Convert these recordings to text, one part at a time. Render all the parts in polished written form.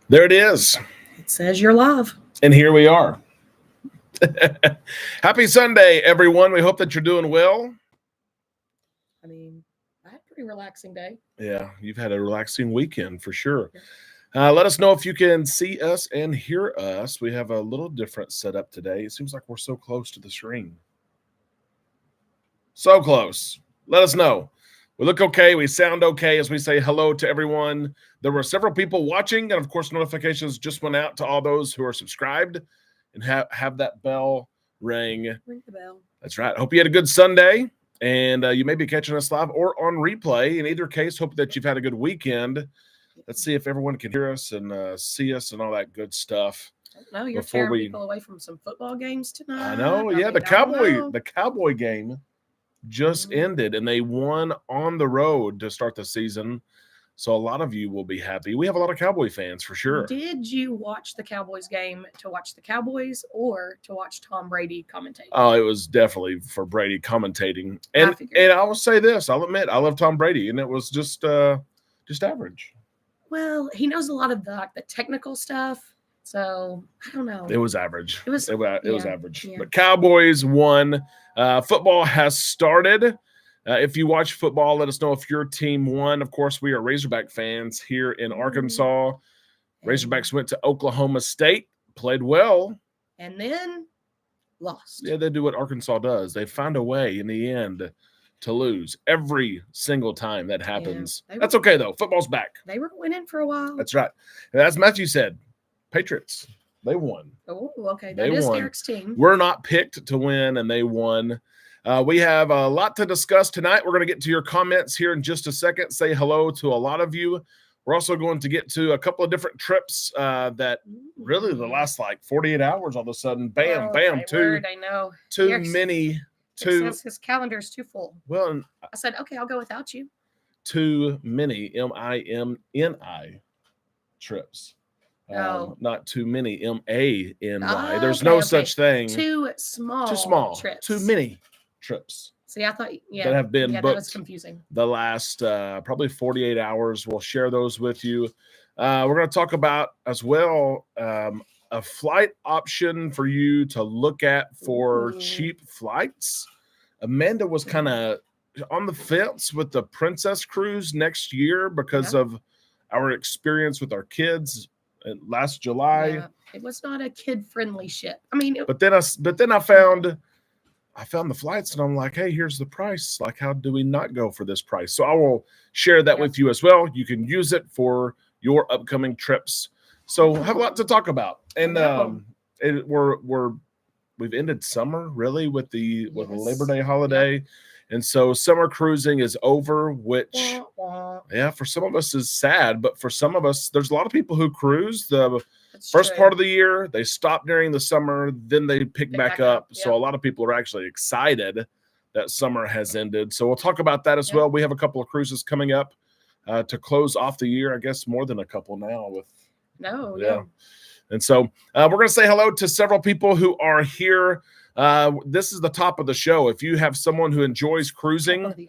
There it is. It says you're live. And here we are. Happy Sunday, everyone. We hope that you're doing well. I mean, I had a pretty relaxing day. Yeah, you've had a relaxing weekend for sure. Let us know if you can see us and hear us. We have a little different setup today. It seems like we're so close to the screen. So close. Let us know. We look okay. We sound okay as we say hello to everyone. There were several people watching, and of course, notifications just went out to all those who are subscribed and have that bell ring. Ring the bell. That's right. Hope you had a good Sunday, and you may be catching us live or on replay. In either case, hope that you've had a good weekend. Let's see if everyone can hear us and see us and all that good stuff. No, you're tearing people away from some football games tonight. I know. Yeah, the Cowboy game just ended, and they won on the road to start the season. So a lot of you will be happy. We have a lot of Cowboy fans for sure. Did you watch the Cowboys game to watch the Cowboys or to watch Tom Brady commentate? Oh, it was definitely for Brady commentating. And I will say this, I'll admit, I love Tom Brady, and it was just average. Well, he knows a lot of the technical stuff. So I don't know. It was average. It was average. Yeah. But Cowboys won. Football has started. If you watch football, let us know if your team won. Of course, we are Razorback fans here in Arkansas. Razorbacks went to Oklahoma State, played well. And then lost. Yeah, they do what Arkansas does. They find a way in the end to lose every single time that happens. Yeah, that's okay, though. Football's back. They were winning for a while. That's right. And as Matthew said, Patriots, they won. Oh, okay. That is Derek's team. We're not picked to win, and they won. We have a lot to discuss tonight. We're going to get to your comments here in just a second. Say hello to a lot of you. We're also going to get to a couple of different trips that really the last 48 hours, all of a sudden, bam, bam, I know. Too many. His calendar's too full. Well, I said, okay, I'll go without you. Too many, MIMNI trips. Not too many, MANY. There's no such thing. Too small trips. Too many trips. See, I thought, that have been booked. That was confusing. The last probably 48 hours. We'll share those with you. We're going to talk about as well a flight option for you to look at for cheap flights. Amanda was kind of on the fence with the Princess Cruise next year because of our experience with our kids last July. Yeah, it was not a kid-friendly ship. I mean, but then I found the flights, and I'm like, hey, here's the price. Like, how do we not go for this price? So I will share that with you as well. You can use it for your upcoming trips. So have a lot to talk about. And we've ended summer really with the Labor Day holiday. Yep. And so summer cruising is over, which, for some of us is sad. But for some of us, there's a lot of people who cruise the first part of the year. They stop during the summer, then they pick back up. Yep. So a lot of people are actually excited that summer has ended. So we'll talk about that as well. We have a couple of cruises coming up to close off the year. I guess more than a couple now. And so we're going to say hello to several people who are here. This is the top of the show. If you have someone who enjoys cruising,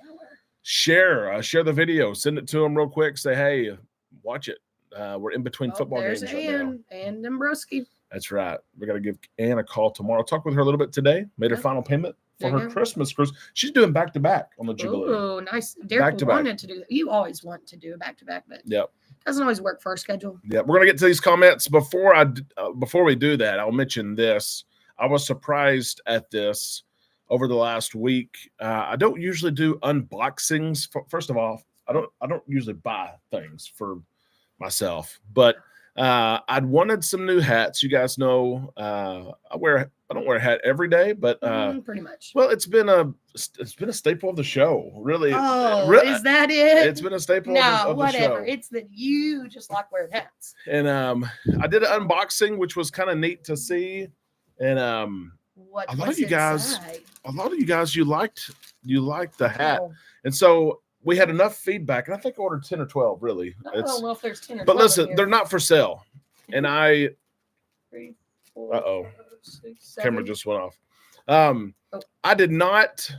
share the video, send it to them real quick. Say, hey, watch it. We're in between football games right now. Ann Dombrowski. That's right. We're going to give Ann a call tomorrow. Talk with her a little bit today. Made her final payment for her Christmas cruise. She's doing back-to-back on the Jubilee. Oh, nice. Derek wanted to do that. You always want to do a back-to-back, but doesn't always work for our schedule. Yeah, we're going to get to these comments. Before we do that, I'll mention this. I was surprised at this over the last week. I don't usually do unboxings. First of all, I don't usually buy things for myself, but I'd wanted some new hats. You guys know I don't wear a hat every day, but pretty much. Well, it's been a staple of the show, really. Is that it? It's been a staple of the show. It's that you just like wearing hats. And I did an unboxing, which was kind of neat to see. And a lot of you guys, you liked the hat, and so we had enough feedback, and I think I ordered 10 or 12. Really, I don't know if there's 10 or 12. But listen, they're not for sale, and 3, 4, 6, 7. Camera just went off. I did not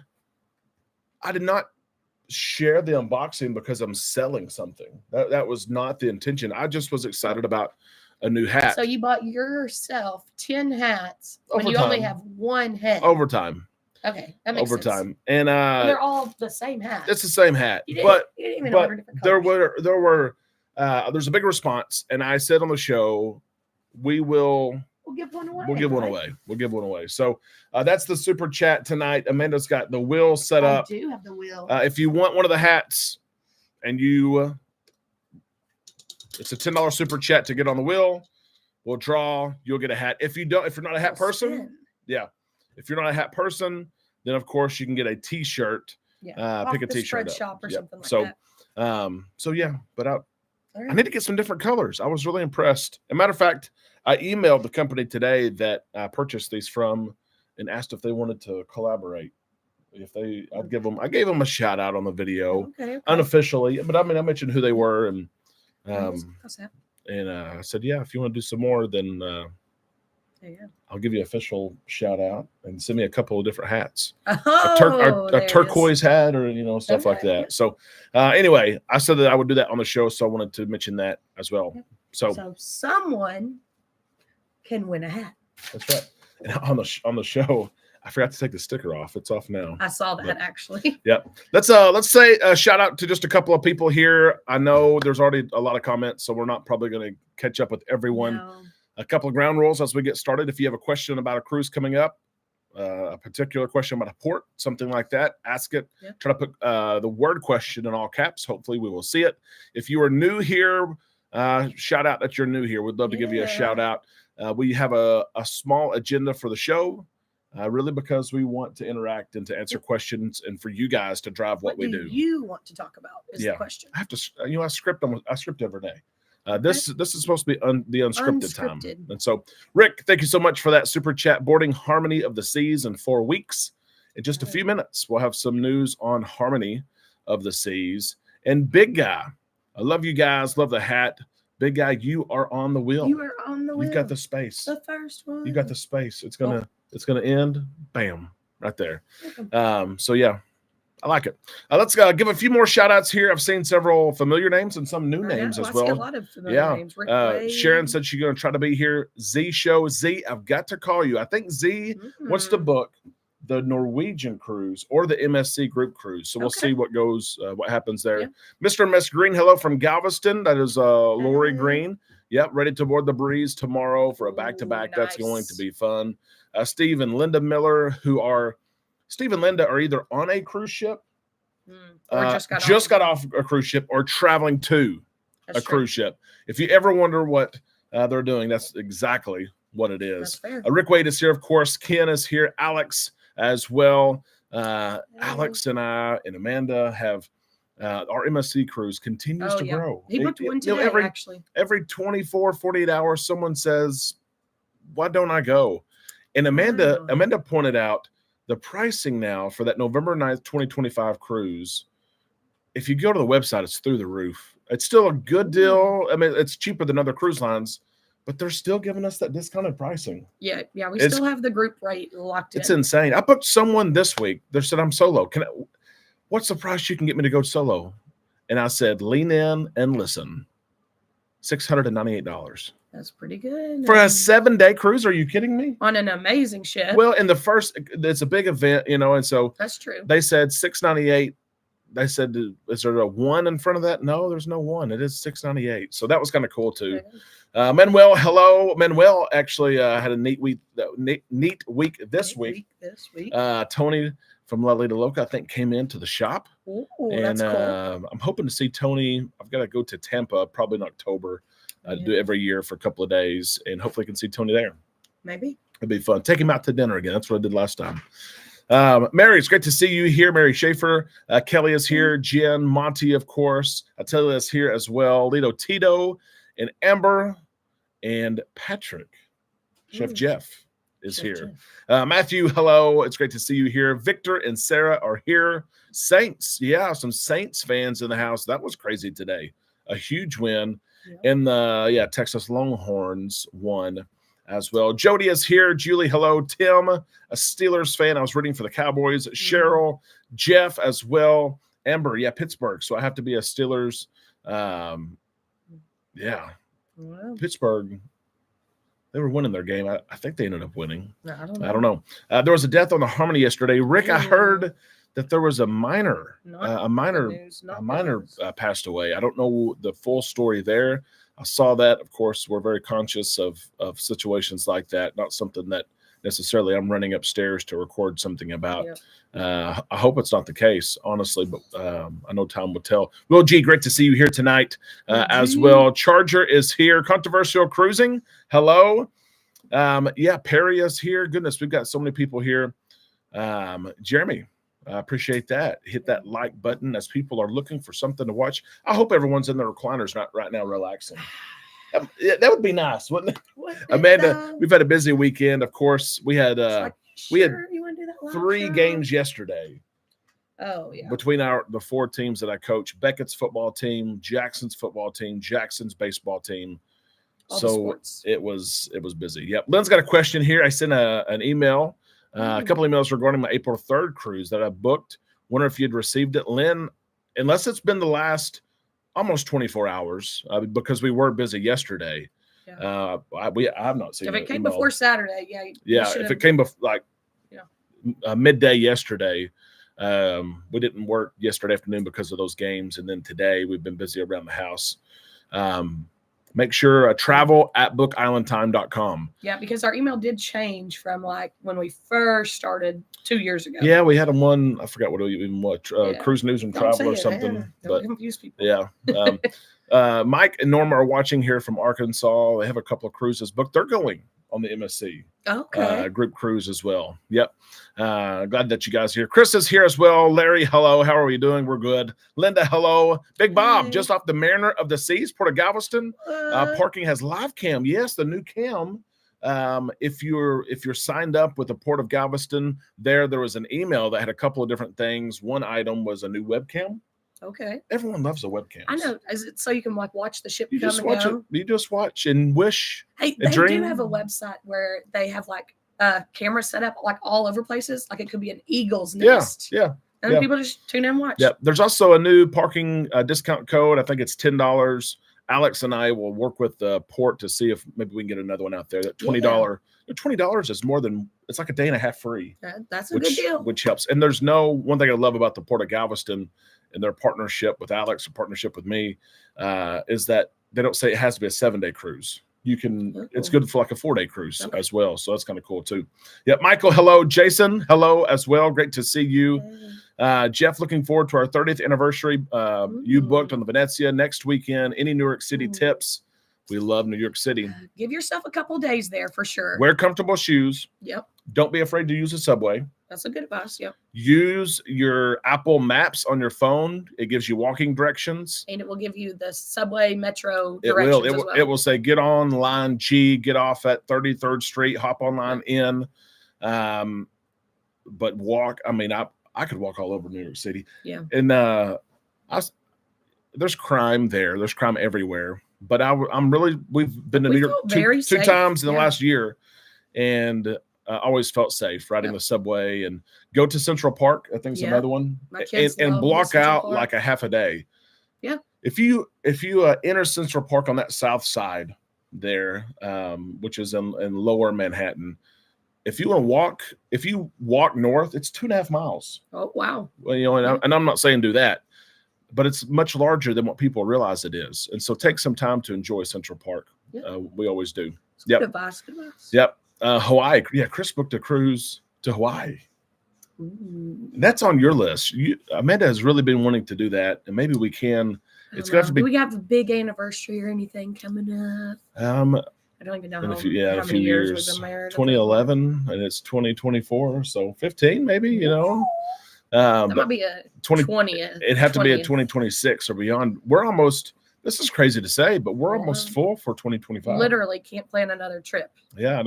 share the unboxing because I'm selling something. That was not the intention. I just was excited about a new hat. So you bought yourself 10 hats when you only have one head. Overtime. Okay, that makes overtime. sense. And they're all the same hat. It's the same hat. You but didn't even order different colors. There's a big response, and I said on the show, we'll give one away. We'll give one away. So that's the super chat tonight. Amanda's got the wheel set up. I do have the wheel. If you want one of the hats, and it's a $10 super chat to get on the wheel. We'll draw. You'll get a hat. If you're not a hat person, if you're not a hat person, then of course you can get a T-shirt. Yeah, pick a T-shirt shop or something like that. So yeah, but I need to get some different colors. I was really impressed. As a matter of fact, I emailed the company today that I purchased these from and asked if they wanted to collaborate. I gave them a shout out on the video, unofficially, but I mentioned who they were, and I said, yeah, if you want to do some more, then I'll give you an official shout out and send me a couple of different hats, a turquoise hat, or stuff like that. Yeah. So anyway, I said that I would do that on the show, so I wanted to mention that as well. Yeah. So someone can win a hat. That's right. And on the show, I forgot to take the sticker off. It's off now. I saw that actually. Yeah. Let's say a shout out to just a couple of people here. I know there's already a lot of comments, so we're not probably going to catch up with everyone. No. A couple of ground rules as we get started. If you have a question about a cruise coming up, a particular question about a port, something like that, ask it. Yeah. Try to put the word question in all caps. Hopefully we will see it. If you are new here, shout out that you're new here. We'd love to give you a shout out. We have a small agenda for the show, really because we want to interact and to answer questions and for you guys to drive what we do. What do you want to talk about is the question. I have to, I script every day. This is supposed to be the unscripted time. And so, Rick, thank you so much for that super chat. Boarding Harmony of the Seas in 4 weeks. In just a few minutes, we'll have some news on Harmony of the Seas. And Big Guy, I love you guys. Love the hat. Big Guy, you are on the wheel. You are on the wheel. You've got the space. The first one. You got the space. It's gonna end. Bam, right there. So yeah. I like it. Let's give a few more shout outs here. I've seen several familiar names and some new names as well. A lot of familiar names. Sharon said she's going to try to be here. Z Show. Z, I've got to call you. I think Z wants to book the Norwegian cruise or the MSC group cruise. So we'll see what happens there. Yeah. Mr. and Miss Green, hello from Galveston. That is Lori Green. Yep, ready to board the Breeze tomorrow for a back-to-back. Nice. That's going to be fun. Steve and Linda Miller, Steve and Linda are either on a cruise ship, or just got off a cruise ship, or traveling to a cruise ship. If you ever wonder what they're doing, that's exactly what it is. Rick Wade is here, of course. Ken is here. Alex as well. Alex and I and Amanda have our MSC cruise continues to grow. He booked one today, actually. Every 24, 48 hours, someone says, why don't I go? And Amanda pointed out the pricing now for that November 9th, 2025 cruise, if you go to the website, it's through the roof. It's still a good deal. I mean, it's cheaper than other cruise lines, but they're still giving us that discounted pricing. Yeah. We still have the group rate locked in. It's insane. I booked someone this week. They said, I'm solo. What's the price you can get me to go solo? And I said, lean in and listen. $698. That's pretty good. For a 7-day cruise? Are you kidding me? On an amazing ship. Well, it's a big event, and so that's true. They said $698. They said, is there a 1 in front of that? No, there's no 1. It is $698. So that was kind of cool too. Manuel, hello. Manuel actually had a neat week this week. Tony from Lovely to Loca, I think, came into the shop. Ooh, and that's cool. I'm hoping to see Tony. I've got to go to Tampa probably in October. Do it every year for a couple of days, and hopefully I can see Tony there. Maybe. It'd be fun. Take him out to dinner again. That's what I did last time. Mary, it's great to see you here. Mary Schaefer. Kelly is here. Jen, Monty, of course. Atila is here as well. Lito Tito and Amber and Patrick. Chef Jeff is here. Matthew, hello. It's great to see you here. Victor and Sarah are here. Saints. Yeah, some Saints fans in the house. That was crazy today. A huge win. And the Texas Longhorns won as well. Jody is here. Julie, hello. Tim, a Steelers fan. I was rooting for the Cowboys. Cheryl, Jeff as well. Amber, Pittsburgh. So I have to be a Steelers. Pittsburgh, they were winning their game. I think they ended up winning. I don't know. I don't know. There was a death on the Harmony yesterday. Rick, I heard that there was a minor passed away. I don't know the full story there. I saw that. Of course, we're very conscious of situations like that. Not something that necessarily I'm running upstairs to record something about. I hope it's not the case, honestly, but I know time will tell. Will G, great to see you here tonight as well. Charger is here. Controversial Cruising, hello. Perry is here. Goodness, we've got so many people here. Jeremy, I appreciate that. Hit that like button as people are looking for something to watch. I hope everyone's in their recliners right now relaxing. That would be nice, wouldn't it? Amanda, we've had a busy weekend. Of course, we had three games yesterday. Oh yeah. Between the four teams that I coach: Beckett's football team, Jackson's football team, Jackson's baseball team. So it was busy. Yep. Lynn's got a question here. I sent an email, a couple emails regarding my April 3rd cruise that I booked. Wonder if you'd received it, Lynn. Unless it's been the last almost 24 hours, because we were busy yesterday. Yeah. I've not seen it. If it came before Saturday, if it came midday yesterday, we didn't work yesterday afternoon because of those games, and then today we've been busy around the house. Make sure travel@bookislandtime.com. Yeah, because our email did change from like when we first started 2 years ago. Yeah, we had one. I forgot Cruise News and Travel or something. Don't confuse people. Yeah. Mike and Norma are watching here from Arkansas. They have a couple of cruises booked. They're going on the MSC group cruise as well. Yep. Glad that you guys are here. Chris is here as well. Larry, hello. How are we doing? We're good. Linda, hello. Big Bob, just off the Mariner of the Seas, Port of Galveston. Parking has live cam. Yes, the new cam. If you're signed up with the Port of Galveston, there was an email that had a couple of different things. One item was a new webcam. Okay. Everyone loves a webcam. I know. Is it so you can watch the ship come and go? You just watch and wish. Hey, they do have a website where they have cameras set up all over places. Like it could be an eagle's nest. Yeah. And people just tune in and watch. Yeah. There's also a new parking discount code. I think it's $10. Alex and I will work with the port to see if maybe we can get another one out there. That $20. $20 is more than it's like a day and a half free. That's a good deal. Which helps. And there's one thing I love about the Port of Galveston and their partnership with Alex, a partnership with me, is that they don't say it has to be a 7-day cruise. It's good for like a 4-day cruise as well. So that's kind of cool too. Yep. Michael, hello. Jason, hello as well. Great to see you. Jeff, looking forward to our 30th anniversary. You booked on the Venezia next weekend. Any New York City tips? We love New York City. Give yourself a couple days there for sure. Wear comfortable shoes. Yep. Don't be afraid to use a subway. That's a good advice. Yep. Use your Apple Maps on your phone. It gives you walking directions. And it will give you the subway, metro directions as well. It will say, get on line G, get off at 33rd Street, hop on line N. But walk. I mean, I could walk all over New York City. Yeah. And there's crime there. There's crime everywhere. But we've been to New York two times in the last year. And I always felt safe riding the subway, and go to Central Park. I think it's another one, and block out like a half a day. Yeah. If you enter Central Park on that south side there, which is in lower Manhattan, if you walk north, it's 2.5 miles. Oh, wow. Well, and I'm not saying do that, but it's much larger than what people realize it is. And so take some time to enjoy Central Park. Yeah. We always do. Good advice. Yep. Hawaii. Yeah, Chris booked a cruise to Hawaii. That's on your list. Amanda has really been wanting to do that, and maybe we can. It's going to have to be. Do we have a big anniversary or anything coming up? I don't even know how many years we've been married. 2011, and it's 2024, so 15 maybe. That might be a 20th. It'd have to be a 2026 or beyond. We're almost. This is crazy to say, but we're almost full for 2025. Literally can't plan another trip. Yeah,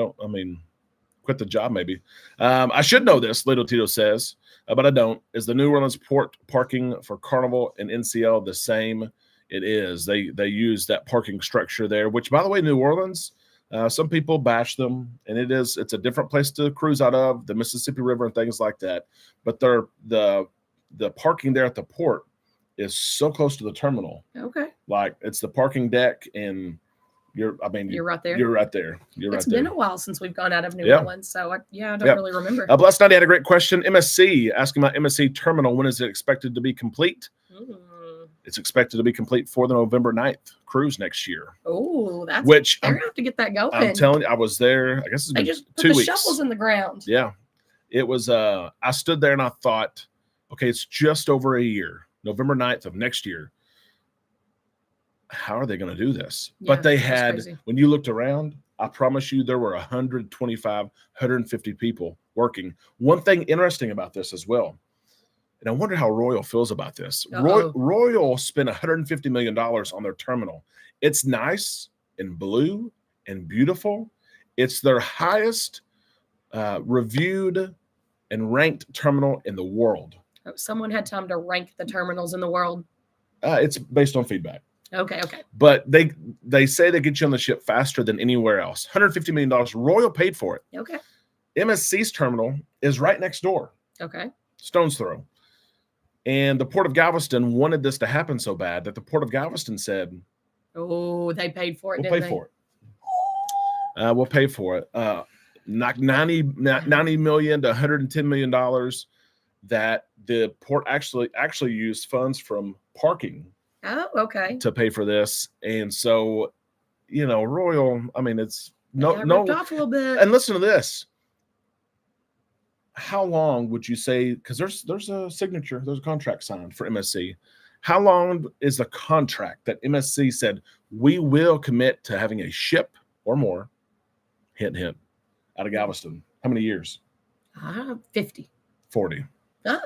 quit the job maybe. I should know this, Little Tito says, but I don't. Is the New Orleans port parking for Carnival and NCL the same? It is. They use that parking structure there, which, by the way, New Orleans, some people bash them, and it's a different place to cruise out of, the Mississippi River and things like that. But the parking there at the port is so close to the terminal. Okay. Like it's the parking deck and You're right there. You're right there. You're It's right been there. a while since we've gone out of New Yeah. Orleans, so I don't Yeah. really remember. Blessed Night had a great question. MSC asking about MSC terminal. When is it expected to be complete? It's expected to be complete for the November 9th cruise next year. Oh, that's which they're gonna have to get that going. I'm telling you, I was there. I guess it's they been just put 2 the weeks. shovels in the ground. Yeah, it was. I stood there and I thought, okay, it's just over a year, November 9th of next year. How are they going to do this? Yeah, but they that's had, crazy. when you looked around, I promise you, there were 125, 150 people working. One thing interesting about this as well, and I wonder how Royal feels about this. Royal spent $150 million on their terminal. It's nice and blue and beautiful. It's their highest reviewed and ranked terminal in the world. Someone had time to rank the terminals in the world. It's based on feedback. Okay. But they say they get you on the ship faster than anywhere else. $150 million. Royal paid for it. Okay. MSC's terminal is right next door. Okay. Stone's throw. And the Port of Galveston wanted this to happen so bad that the Port of Galveston said, "Oh, they paid for it. We'll pay for it. We'll pay for it. Not $90 million to $110 million that the port actually used funds from parking. Oh, okay. To pay for this. And so, Royal, I mean, it's ripped off a little bit. And listen to this. How long would you say, because there's a signature, there's a contract signed for MSC. How long is the contract that MSC said we will commit to having a ship or more, hint, out of Galveston? How many years? 50. 40. Oh.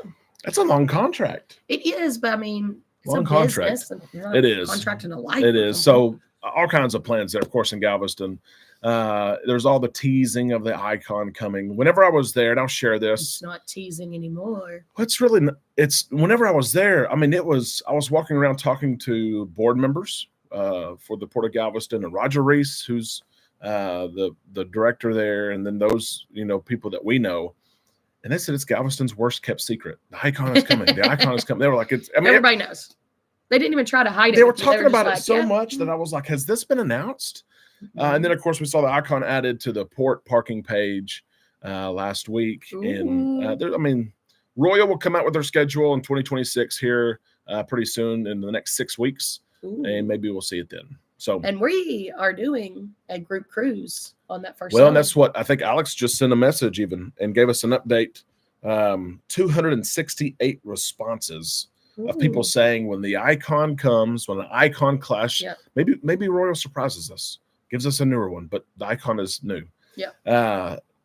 That's a long contract. It is, but I mean, it's long a contract. It is. Contract in a life. It is. So all kinds of plans there, of course, in Galveston. There's all the teasing of the Icon coming. Whenever I was there, and I'll share this. It's not teasing anymore. It's whenever I was there, I mean, I was walking around talking to board members for the Port of Galveston, and Roger Reese, who's the director there, and then those, people that we know. And they said it's Galveston's worst kept secret. The Icon is coming. The Icon is coming. They were like, everybody knows. They didn't even try to hide it. They were talking about it so much that I was like, has this been announced? And then, of course, we saw the Icon added to the port parking page last week. Ooh. And, Royal will come out with their schedule in 2026 here pretty soon in the next 6 weeks. Ooh. And maybe we'll see it then. And we are doing a group cruise on that first. Well, and that's what I think Alex just sent a message even and gave us an update. 268 responses. Ooh. Of people saying when the Icon comes, when the Icon clash, yep. maybe Royal surprises us, gives us a newer one, but the Icon is new. Yeah.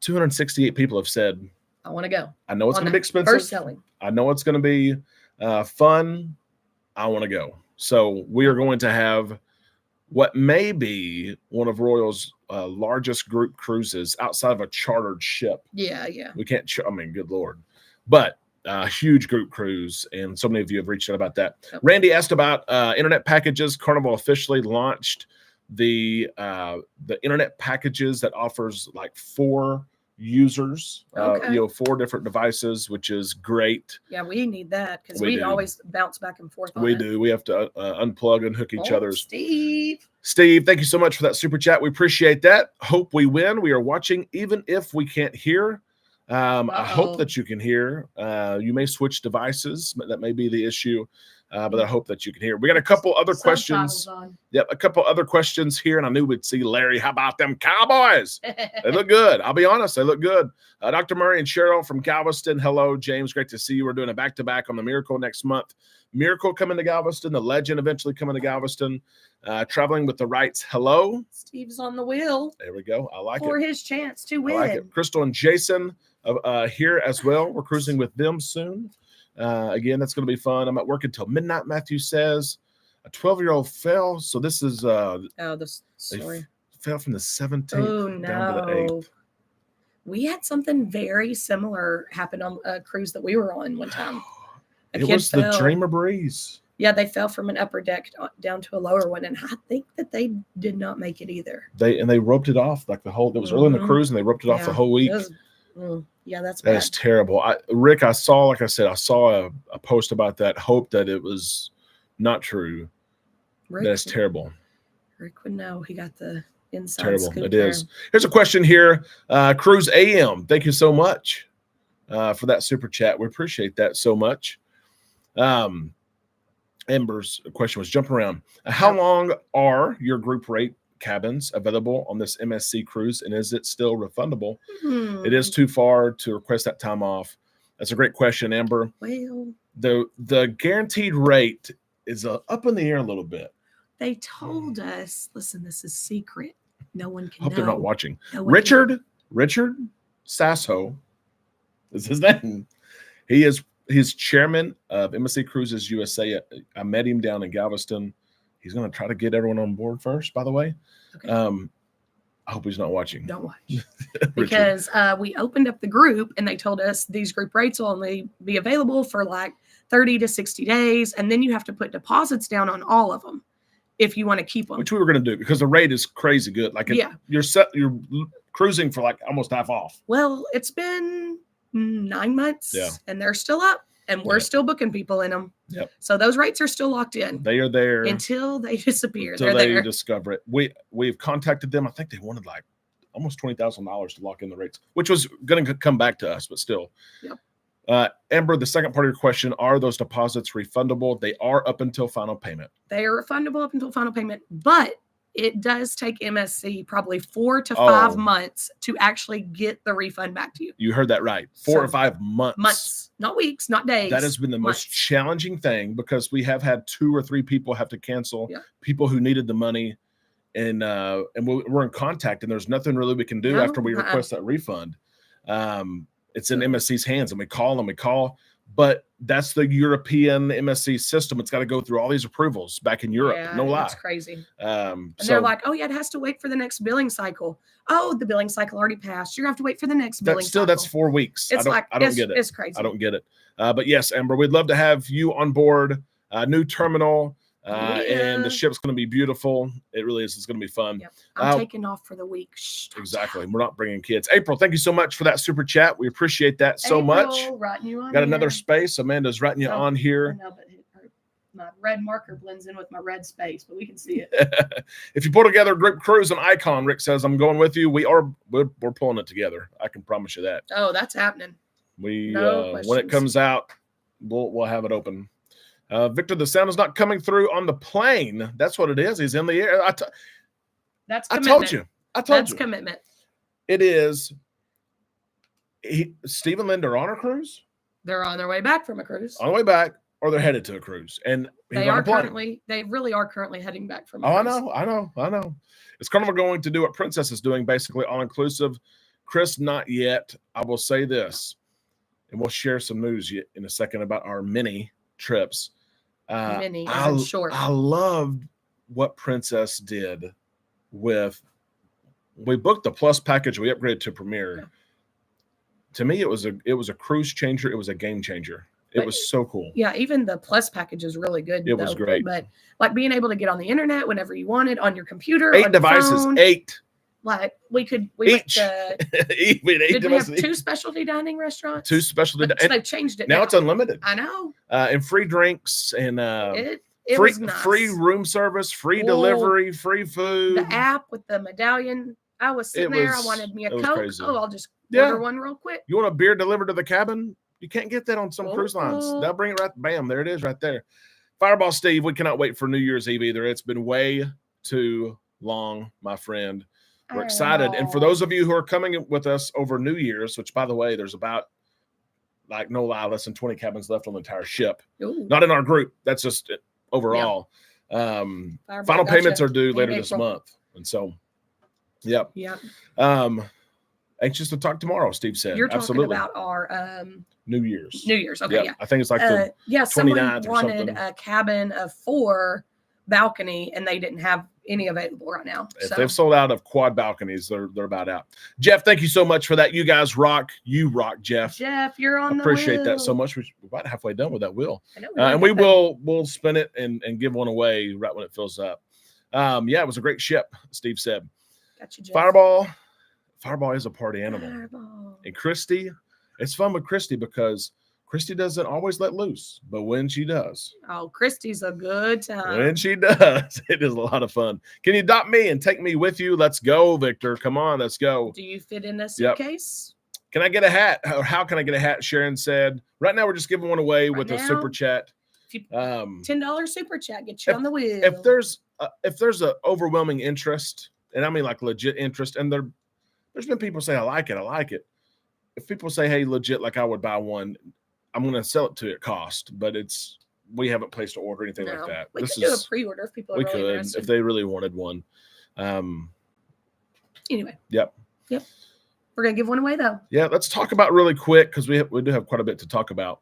268 people have said, I want to go. I know it's going to be expensive. First selling. I know it's going to be fun. I want to go. So we are going to have what may be one of Royal's largest group cruises outside of a chartered ship. Yeah. We can't, good Lord. But huge group cruise, and so many of you have reached out about that. Yep. Randy asked about internet packages. Carnival officially launched the internet packages that offers like 4 users, 4 different devices, which is great. Yeah, we need that because we always bounce back and forth. We do. We have to unplug and hook each other's. Steve, thank you so much for that super chat. We appreciate that. Hope we win. We are watching, even if we can't hear. I hope that you can hear. You may switch devices. That may be the issue. But I hope that you can hear. We got a couple other questions. Yep, a couple other questions here, and I knew we'd see Larry. How about them Cowboys? They look good. I'll be honest, they look good. Dr. Murray and Cheryl from Galveston. Hello, James. Great to see you. We're doing a back-to-back on the Miracle next month. Miracle coming to Galveston. The Legend eventually coming to Galveston. Traveling with the Rights. Hello. Steve's on the wheel. There we go. I like it. For his chance to win. I like it. Crystal and Jason here as well. We're cruising with them soon. Again, that's going to be fun. I'm at work until midnight, Matthew says. A 12-year-old fell. So this is the story. Fell from the 17th down to the 8th. We had something very similar happen on a cruise that we were on one time. It was the Dreamer Breeze. Yeah, they fell from an upper deck down to a lower one, and I think that they did not make it either. They roped it off like the whole. It was early in the cruise, and they roped it off the whole week. Yeah, that's bad. That's terrible. Rick, I saw a post about that. Hope that it was not true. Rick, that's terrible. Rick would know. He got the inside Terrible. scoop It there. is. Here's a question here. Cruise AM. Thank you so much for that super chat. We appreciate that so much. Amber's question was jumping around. How long are your group rate cabins available on this MSC cruise, and is it still refundable? It is too far to request that time off. That's a great question, Amber. Well, the guaranteed rate is up in the air a little bit. They told us, listen, this is secret. No one can Hope know. they're not watching. No Richard Sasso is his name. He's chairman of MSC Cruises USA. I met him down in Galveston. He's going to try to get everyone on board first, by the way. Okay. I hope he's not watching. Don't watch. Because we opened up the group and they told us these group rates will only be available for like 30 to 60 days. And then you have to put deposits down on all of them if you want to keep them. Which we were going to do because the rate is crazy good. Like you're cruising for like almost half off. Well, it's been 9 months and they're still up and we're still booking people in them. Yep. So those rates are still locked in. They are there until they disappear. Until they discover it. We've contacted them. I think they wanted like almost $20,000 to lock in the rates, which was going to come back to us, but still. Yep. Amber, the second part of your question, are those deposits refundable? They are up until final payment. They are refundable up until final payment, but it does take MSC probably 4 to 5 months to actually get the refund back to you. You heard that right. 4 or 5 months. Months, not weeks, not days. That has been the most challenging thing because we have had 2 or 3 people have to cancel, people who needed the money. And we're in contact, and there's nothing really we can do after we request that refund. It's in MSC's hands, and we call, but that's the European MSC system. It's got to go through all these approvals back in Europe. No lie. That's crazy. And they're like, oh, yeah, it has to wait for the next billing cycle. Oh, the billing cycle already passed. You're going to have to wait for the next billing cycle. That's 4 weeks. It's I don't get it. It's crazy. I don't get it. But yes, Amber, we'd love to have you on board. New terminal. And the ship's going to be beautiful. It really is. It's going to be fun. Yep. I'm taking off for the week. Exactly. We're not bringing kids. April, thank you so much for that super chat. We appreciate that so much. Got another space. Amanda's writing you on here. No, but my red marker blends in with my red space, but we can see it. If you pull together a group cruise and icon, Rick says, I'm going with you. We're pulling it together. I can promise you that. Oh, that's happening. When it comes out, we'll have it open. Victor, the sound is not coming through on the plane. That's what it is. He's in the air. That's commitment. I told you. That's commitment. It is. Steve and Linda are on a cruise. They're on their way back from a cruise. On the way back, or they're headed to a cruise. And they really are currently heading back from a cruise. I know. It's Carnival going to do what Princess is doing, basically all-inclusive. Chris, not yet. I will say this, and we'll share some news in a second about our mini trips. Short. I loved what Princess did we booked the plus package. We upgraded to Premier. Yeah. To me, it was a cruise changer. It was a game changer. It was so cool. Yeah, even the plus package is really good. It was great. But like being able to get on the internet whenever you wanted on your computer. 8 devices. Phone, 8. Like we each. Did we have 2 specialty dining restaurants? 2 specialty they've changed it now. It's unlimited. I know. And free drinks and it free was nice. Free room service, free delivery, free food. The app with the medallion. I was sitting there. I wanted me a Coke. Crazy. Oh, I'll just order one real quick. You want a beer delivered to the cabin? You can't get that on some cruise lines. They'll bring it right. Bam, there it is right there. Fireball Steve, we cannot wait for New Year's Eve either. It's been way too long, my friend. We're excited. And for those of you who are coming with us over New Year's, which, by the way, there's about, like, no lie, less than 20 cabins left on the entire ship. Ooh. Not in our group. That's just overall. Yeah. Final payments are due later this month. And so, yep. Yeah. Anxious to talk tomorrow, Steve said. You're talking Absolutely. about our New Year's. New Year's. Okay, yeah. I think it's like the 29th someone or wanted something. a cabin of 4 balcony, and they didn't have any available right now. If they've sold out of quad balconies, they're about out. Jeff, thank you so much for that. You guys rock. You rock, Jeff. Jeff, you're on Appreciate that so much. We're about halfway done with that wheel. I know and we'll spin it and give one away right when it fills up. Yeah, it was a great ship, Steve said. Got you, Jeff. Fireball is a party animal. Fireball. And Christy, it's fun with Christy because Christy doesn't always let loose, but when she does. Oh, Christy's a good time. When she does, it is a lot of fun. Can you adopt me and take me with you? Let's go, Victor. Come on, let's go. Do you fit in a suitcase? Yep. Can I get a hat? Or how can I get a hat? Sharon said. Right now, we're just giving one away with a super chat. $10 super chat, get you on the wheel. If there's an overwhelming interest, and I mean like legit interest, and there's been people say I like it. If people say, hey, legit, like I would buy one, I'm going to sell it to at cost, but we haven't placed an order or anything like that. We could do a pre-order if people are really interested. If they really wanted one. Anyway. Yep. We're going to give one away though. Yeah, let's talk about really quick because we do have quite a bit to talk about.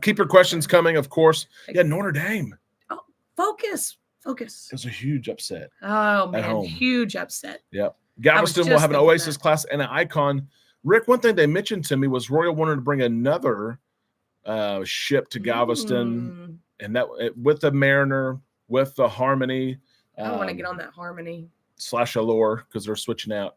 Keep your questions coming, of course. Yeah, Notre Dame. Oh, focus. It was a huge upset. Oh, man, huge upset. Yep. Galveston will have an Oasis class and an Icon. Rick, one thing they mentioned to me was Royal wanted to bring another ship to Galveston, and that with the Mariner, with the Harmony. I want to get on that Harmony / Allure because they're switching out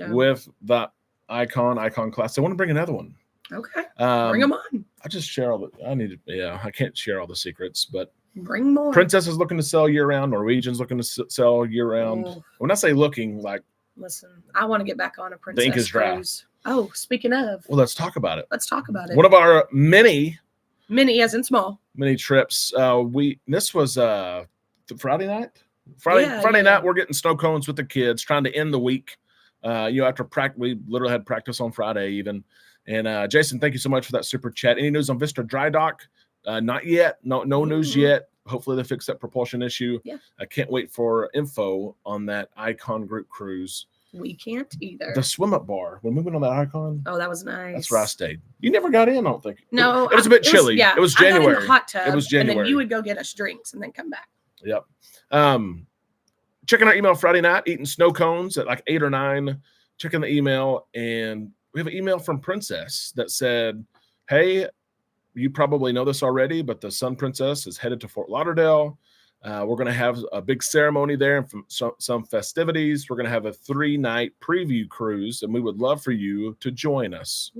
with the Icon class. They want to bring another one. Okay, bring them on. I just share all the. I can't share all the secrets, but bring more. Princess is looking to sell year round. Norwegian's looking to sell year round. Oh. When I say looking, like, listen, I want to get back on a Princess the ink is dry. Cruise. Oh, speaking of, well, let's talk about it. One of our many as in small trips. This was Friday night. Friday night, we're getting snow cones with the kids, trying to end the week. After practice, we literally had practice on Friday even. And Jason, thank you so much for that super chat. Any news on Vista Dry Dock? Not yet. No news yet. Hopefully they fix that propulsion issue. Yeah. I can't wait for info on that Icon group cruise. We can't either. The swim up bar when we went on that Icon. Oh, that was nice. That's where I stayed. You never got in, I don't think. No, it was a bit chilly. It was January. I got in the hot tub. It was January. And then you would go get us drinks and then come back. Yep. Checking our email Friday night, eating snow cones at like 8 or 9. Checking the email, and we have an email from Princess that said, "Hey, you probably know this already, but the Sun Princess is headed to Fort Lauderdale. We're going to have a big ceremony there and some festivities. We're going to have a 3-night preview cruise, and we would love for you to join us."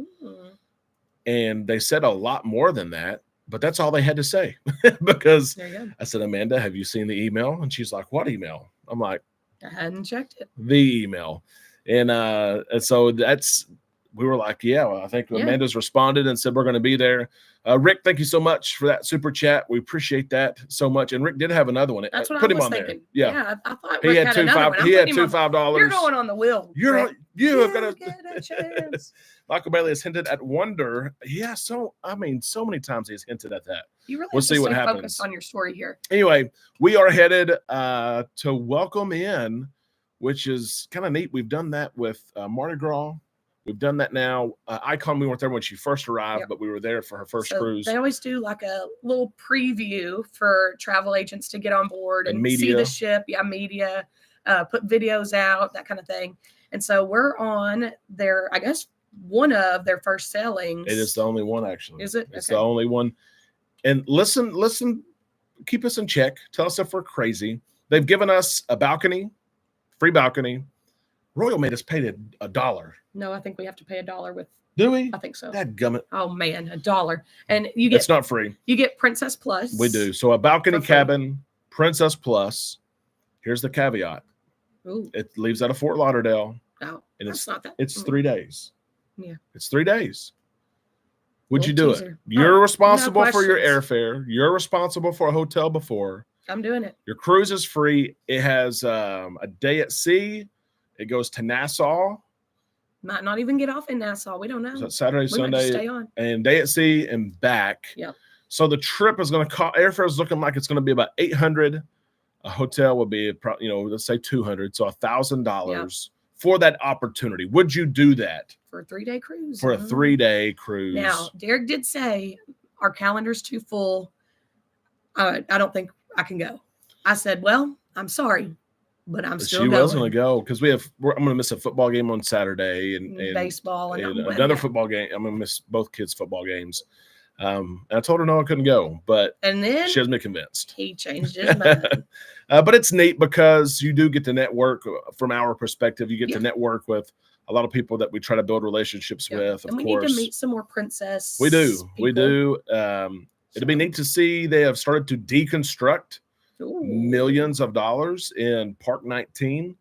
And they said a lot more than that, but that's all they had to say. Because I said, "Amanda, have you seen the email?" And she's like, "What email?" I'm like, I hadn't checked it. The email. And so we were like, I think Amanda's responded and said we're going to be there. Rick, thank you so much for that super chat. We appreciate that so much. And Rick did have another one. That's what Put I him was on thinking. There. Yeah, I thought he had $2 $5. You're going on the wheel. You have got get a chance. Michael Bailey has hinted at wonder. Yeah, so many times he's hinted at that. You really we'll see what happens. Focus on your story here. Anyway, we are headed to welcome in, which is kind of neat. We've done that with Mardi Gras. We've done that now. Icon, we weren't there when she first arrived, but we were there for her first cruise. They always do like a little preview for travel agents to get on board and see the ship. Yeah, media, put videos out, that kind of thing. And so we're on I guess, one of their first sailings. It is the only one, actually. Is it? It's the only one. And listen, keep us in check. Tell us if we're crazy. They've given us a balcony, free balcony. Royal made us pay $1. No, I think we have to pay $1 with. Do we? I think so. Dadgummit. Oh man, $1, and you get. It's not free. You get Princess Plus. We do. So a balcony cabin, Princess Plus. Here's the caveat. Ooh. It leaves out of Fort Lauderdale. Oh, and it's not that. It's 3 days. Yeah. It's 3 days. Would you do it? You're responsible for your airfare. You're responsible for a hotel before. I'm doing it. Your cruise is free. It has a day at sea. It goes to Nassau. Might not even get off in Nassau. We don't know. So Saturday, Sunday, stay on. And day at sea and back. Yep. So the trip is going to cost. Airfare is looking like it's going to be about $800. A hotel would be, let's say $200. So $1,000 for that opportunity. Would you do that for a 3-day cruise? For a 3-day cruise. Now, Derek did say our calendar's too full. I don't think I can go. I said, well, I'm sorry, but I'm still going. She was going to go because I'm going to miss a football game on Saturday and baseball and another football game. I'm going to miss both kids' football games. And I told her no, I couldn't go, but and then she has me convinced. He changed his mind. But it's neat because you do get to network from our perspective. You get to network with a lot of people that we try to build relationships with. Of and we course, need to meet some more princess. We do. People. We do. It'd be neat to see they have started to deconstruct millions of dollars in Park 19.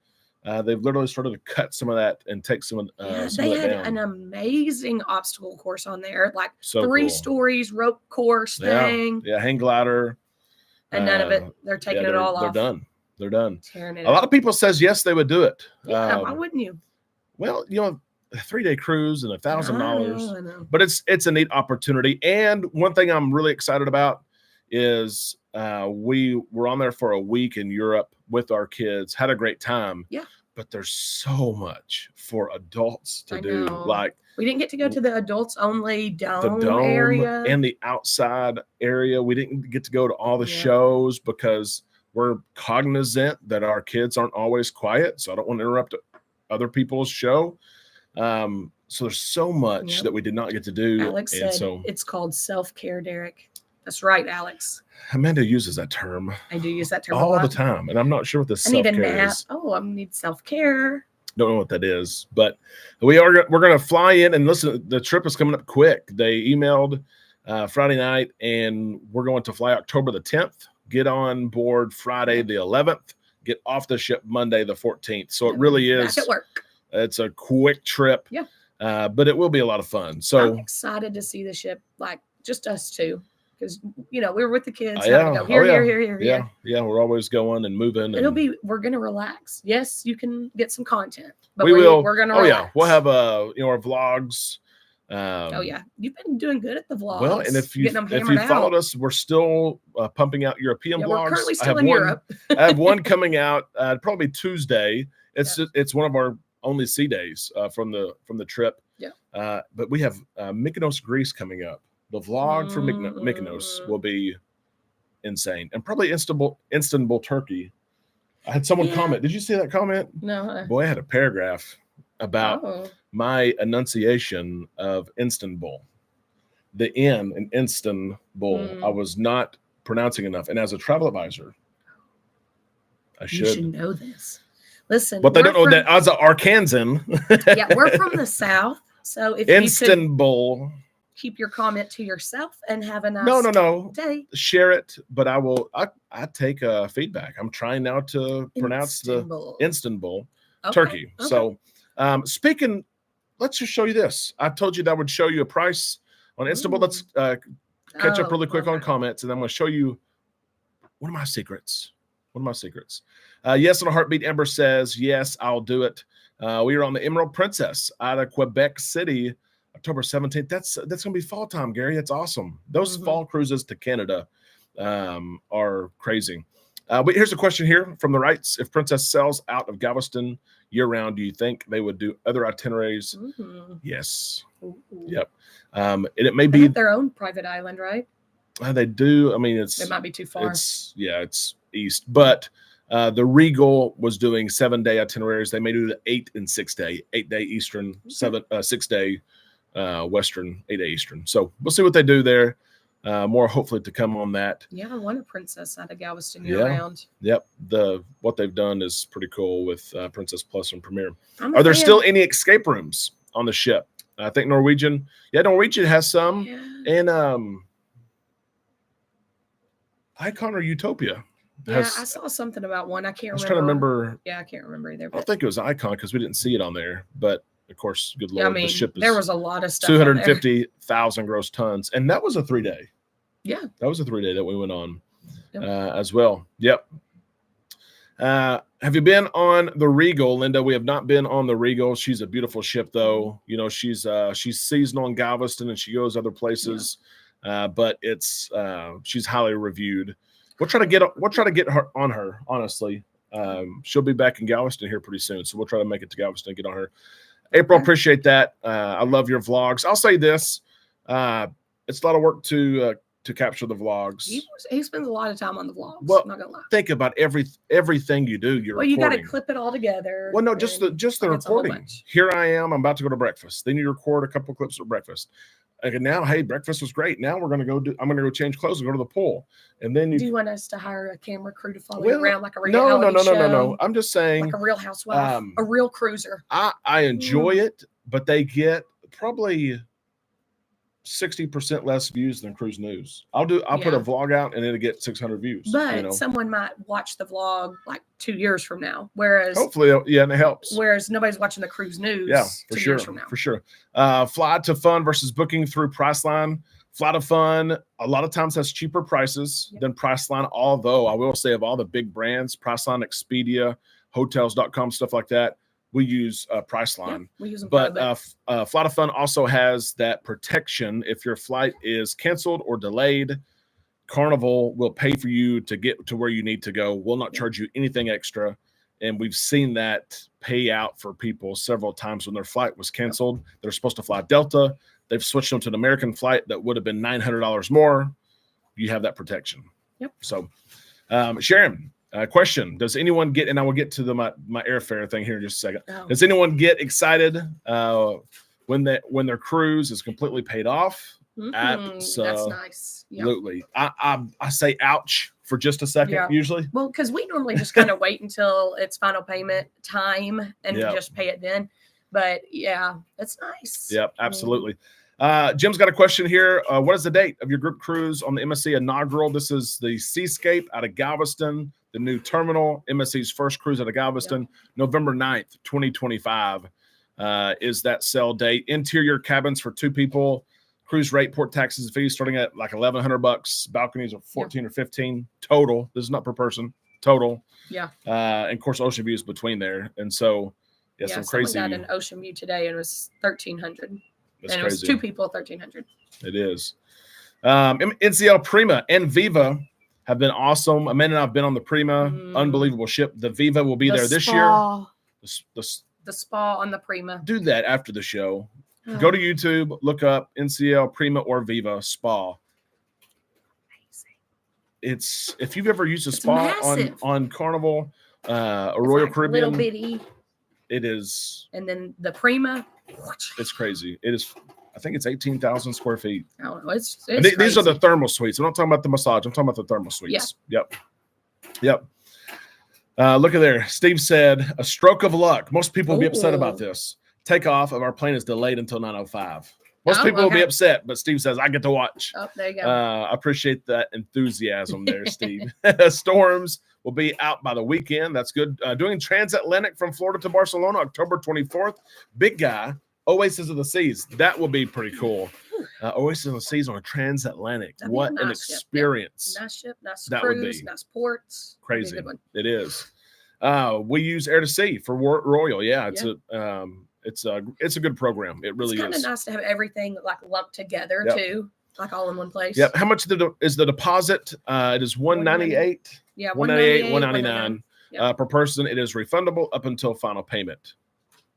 They've literally started to cut some of that and take some of they had down. an amazing obstacle course on there, like so 3 cool. stories, rope course thing. Yeah, hang glider. And none of it, they're taking it all off. They're done. They're done. Tearing it a lot of people says yes, they would do it. Yeah, why wouldn't you? Well, a 3-day cruise and $1,000. I know. But it's a neat opportunity. And one thing I'm really excited about is we were on there for a week in Europe with our kids, had a great time. Yeah. But there's so much for adults to do. Like, we didn't get to go to the adults only dome area and the outside area. We didn't get to go to all the shows because we're cognizant that our kids aren't always quiet. So I don't want to interrupt other people's show. So there's so much that we did not get to do. Alex said it's called self-care, Derek. That's right, Alex. Amanda uses that term. I do use that term all the time, and I'm not sure what this self-care is. Oh, I need self-care. Don't know what that is, but we're going to fly in and listen. The trip is coming up quick. They emailed Friday night, and we're going to fly October the 10th. Get on board Friday the 11th. Get off the ship Monday the 14th. So it really is. Back at work. It's a quick trip. Yeah. But it will be a lot of fun. So I'm excited to see the ship, like just us two. Because we were with the kids. Here. Yeah. We're always going and moving. We're gonna relax. Yes, you can get some content, but we're gonna. Oh relax. Yeah, we'll have our vlogs. You've been doing good at the vlogs. Well, and if you followed us, we're still pumping out European vlogs. We're currently still in Europe. I have one coming out probably Tuesday. It's one of our only sea days from the trip. Yeah. But we have Mykonos, Greece coming up. The vlog for Mykonos will be insane, and probably Istanbul, Turkey. I had someone comment. Did you see that comment? No. Boy, I had a paragraph about my enunciation of Istanbul. The N in Istanbul, I was not pronouncing enough. And as a travel advisor, I should. You should know this. Listen, but they don't know that as an Arkansan. Yeah, we're from the South, so if Istanbul. Keep your comment to yourself and have a nice day. Share it, but I take feedback. I'm trying now to pronounce the Istanbul, Turkey. Okay. So speaking, let's just show you this. I told you that I would show you a price on Istanbul. Let's catch up really quick on comments, and I'm going to show you one of my secrets. Yes, on a heartbeat, Ember says, yes, I'll do it. We are on the Emerald Princess out of Quebec City, October 17th. That's going to be fall time, Gary. That's awesome. Those fall cruises to Canada are crazy. But here's a question here from the Wrights. If Princess sells out of Galveston year-round, do you think they would do other itineraries? Yes. Yep. And it may be their own private island, right? They do. I mean, it might be too far. It's east. But the Regal was doing 7-day itineraries. They may do the 8 and 6 day, 8-day Eastern, 6-day Western, 8-day Eastern. So we'll see what they do there. More hopefully to come on that. Yeah, I want a Princess out of Galveston year-round. Yep. What they've done is pretty cool with Princess Plus and Premier. Are there still any escape rooms on the ship? I think Norwegian has some. Yeah. And Icon or Utopia. I saw something about one. I can't remember. I was trying to remember. Yeah, I can't remember either. I don't think it was Icon because we didn't see it on there. But of course, good Lord, the ship is. There was a lot of stuff. 250,000 gross tons, and that was a 3-day. Yeah, that was a 3-day that we went on as well. Yep. Have you been on the Regal, Linda? We have not been on the Regal. She's a beautiful ship, though. You know, she's seasonal in Galveston, and she goes other places. Yeah. But she's highly reviewed. We'll try to get her on her. Honestly, she'll be back in Galveston here pretty soon, so we'll try to make it to Galveston and get on her. April, appreciate that. I love your vlogs. I'll say this: it's a lot of work to capture the vlogs. He spends a lot of time on the vlogs. Well, I'm not gonna lie. Think about everything you do. You got to clip it all together. Well, no, just the recording. Here I am. I'm about to go to breakfast. Then you record a couple clips of breakfast. And now, hey, breakfast was great. Now I'm going to go change clothes and go to the pool. And then do you want us to hire a camera crew to follow you around like a reality show? No. I'm just saying, like a Real Housewife, a real cruiser. I enjoy it, but they get probably 60% less views than Cruise News. I'll put a vlog out and it'll get 600 views. But someone might watch the vlog like 2 years from now. Whereas hopefully, and it helps. Whereas nobody's watching the Cruise News. Yeah, for 2 sure. years from now. For sure. Fly to Fun versus booking through Priceline. Fly to Fun, a lot of times has cheaper prices than Priceline. Although I will say, of all the big brands, Priceline, Expedia, Hotels.com, stuff like that, we use Priceline. We use them, but Fly to Fun also has that protection. If your flight is canceled or delayed, Carnival will pay for you to get to where you need to go. Will not charge you anything extra. And we've seen that pay out for people several times when their flight was canceled. They're supposed to fly Delta. They've switched them to an American flight that would have been $900 more. You have that protection. Yep. So, Sharon, question: does anyone get? And I will get to my airfare thing here in just a second. Oh. Does anyone get excited when their cruise is completely paid off? That's nice. Absolutely. I say ouch for just a second usually. Well, because we normally just kind of wait until it's final payment time and just pay it then. But yeah, it's nice. Yep, absolutely. Jim's got a question here. What is the date of your group cruise on the MSC inaugural? This is the Seascape out of Galveston, the new terminal, MSC's first cruise out of Galveston. November 9th, 2025 is that sell date. Interior cabins for 2 people. Cruise rate, port taxes and fees starting at like $1,100. Balconies are 14 or 15 total. This is not per person, total. Yeah. And of course, ocean views between there. And so, some crazy. Someone got an ocean view today and it was $1,300. That's and it was 2 people, $1,300. It is. NCL Prima and Viva have been awesome. Amanda and I have been on the Prima. Unbelievable ship. The Viva will be there this year. The spa on the Prima. Do that after the show. Go to YouTube, look up NCL Prima or Viva Spa. It's if you've ever used a spa on Carnival, a Royal Caribbean, little bitty. It is. And then the Prima. It's crazy. It is. I think it's 18,000 square feet. I don't know. It's these are the thermal suites. I'm not talking about the massage. I'm talking about the thermal suites. Yeah. Yep. Look at there. Steve said, a stroke of luck. Most people will be upset about this. Takeoff of our plane is delayed until 9:05. Most people will be upset, but Steve says, I get to watch. Oh, there you go. I appreciate that enthusiasm there, Steve. Storms will be out by the weekend. That's good. Doing transatlantic from Florida to Barcelona, October 24th. Big guy, Oasis of the Seas. That will be pretty cool. Oasis of the Seas on a transatlantic. What an experience. Nice ship, nice that cruise, would be nice ports. Crazy. It is. We use Air to Sea for Royal. Yeah, it's a good program. It really is. It's kind of nice to have everything like lumped together too, like all in one place. Yep. How much is the deposit? It is $198. Yeah, $198, $199 per person. It is refundable up until final payment.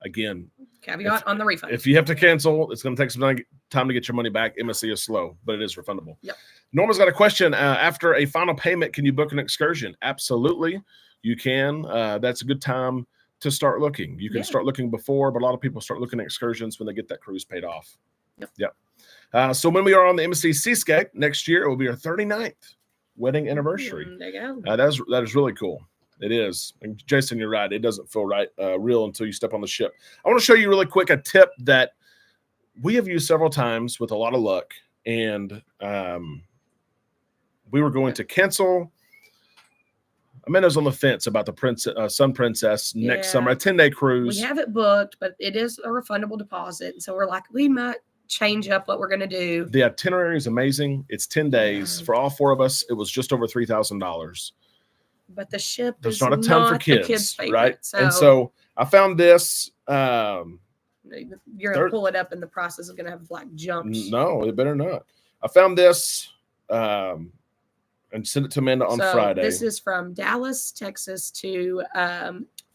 Again, caveat on the refund. If you have to cancel, it's going to take some time to get your money back. MSC is slow, but it is refundable. Yep. Norma's got a question. After a final payment, can you book an excursion? Absolutely, you can. That's a good time to start looking. You can start looking before, but a lot of people start looking at excursions when they get that cruise paid off. Yep. So when we are on the MSC Seascape next year, it will be our 39th wedding anniversary. There you go. That is really cool. It is. And Jason, you're right. It doesn't feel real until you step on the ship. I want to show you really quick a tip that we have used several times with a lot of luck. And we were going to cancel. Amanda's on the fence about the Sun Princess next summer, a 10-day cruise. We have it booked, but it is a refundable deposit. So we're like, we might change up what we're going to do. The itinerary is amazing. It's 10 days. For all 4 of us, it was just over $3,000. But the ship There's is not a ton for kids, favorite, right? So and so I found this. You're going to pull it up, and the price is going to have like jumps. No, it better not. I found this and sent it to Amanda on Friday. This is from Dallas, Texas to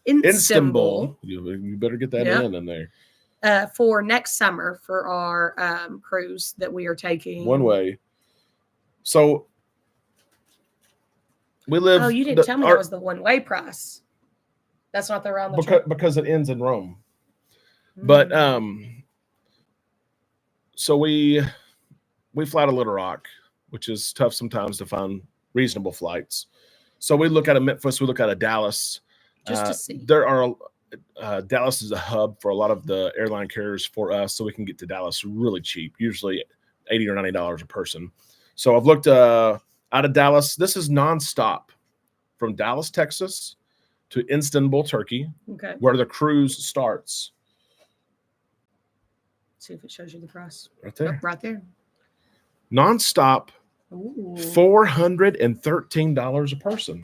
Istanbul. You better get that in there. For next summer for our cruise that we are taking. One way. So we live. Oh, you didn't tell me that was the one-way price. That's not the round the trip. Because it ends in Rome. But So we fly to Little Rock, which is tough sometimes to find reasonable flights. So we look at a Memphis, we look at a Dallas. Just to see. There are Dallas is a hub for a lot of the airline carriers for us, so we can get to Dallas really cheap, usually $80 or $90 a person. So I've looked out of Dallas. This is nonstop from Dallas, Texas, to Istanbul, Turkey, where the cruise starts. See if it shows you the price. Right there. Yep, right there. Nonstop, $413 a person.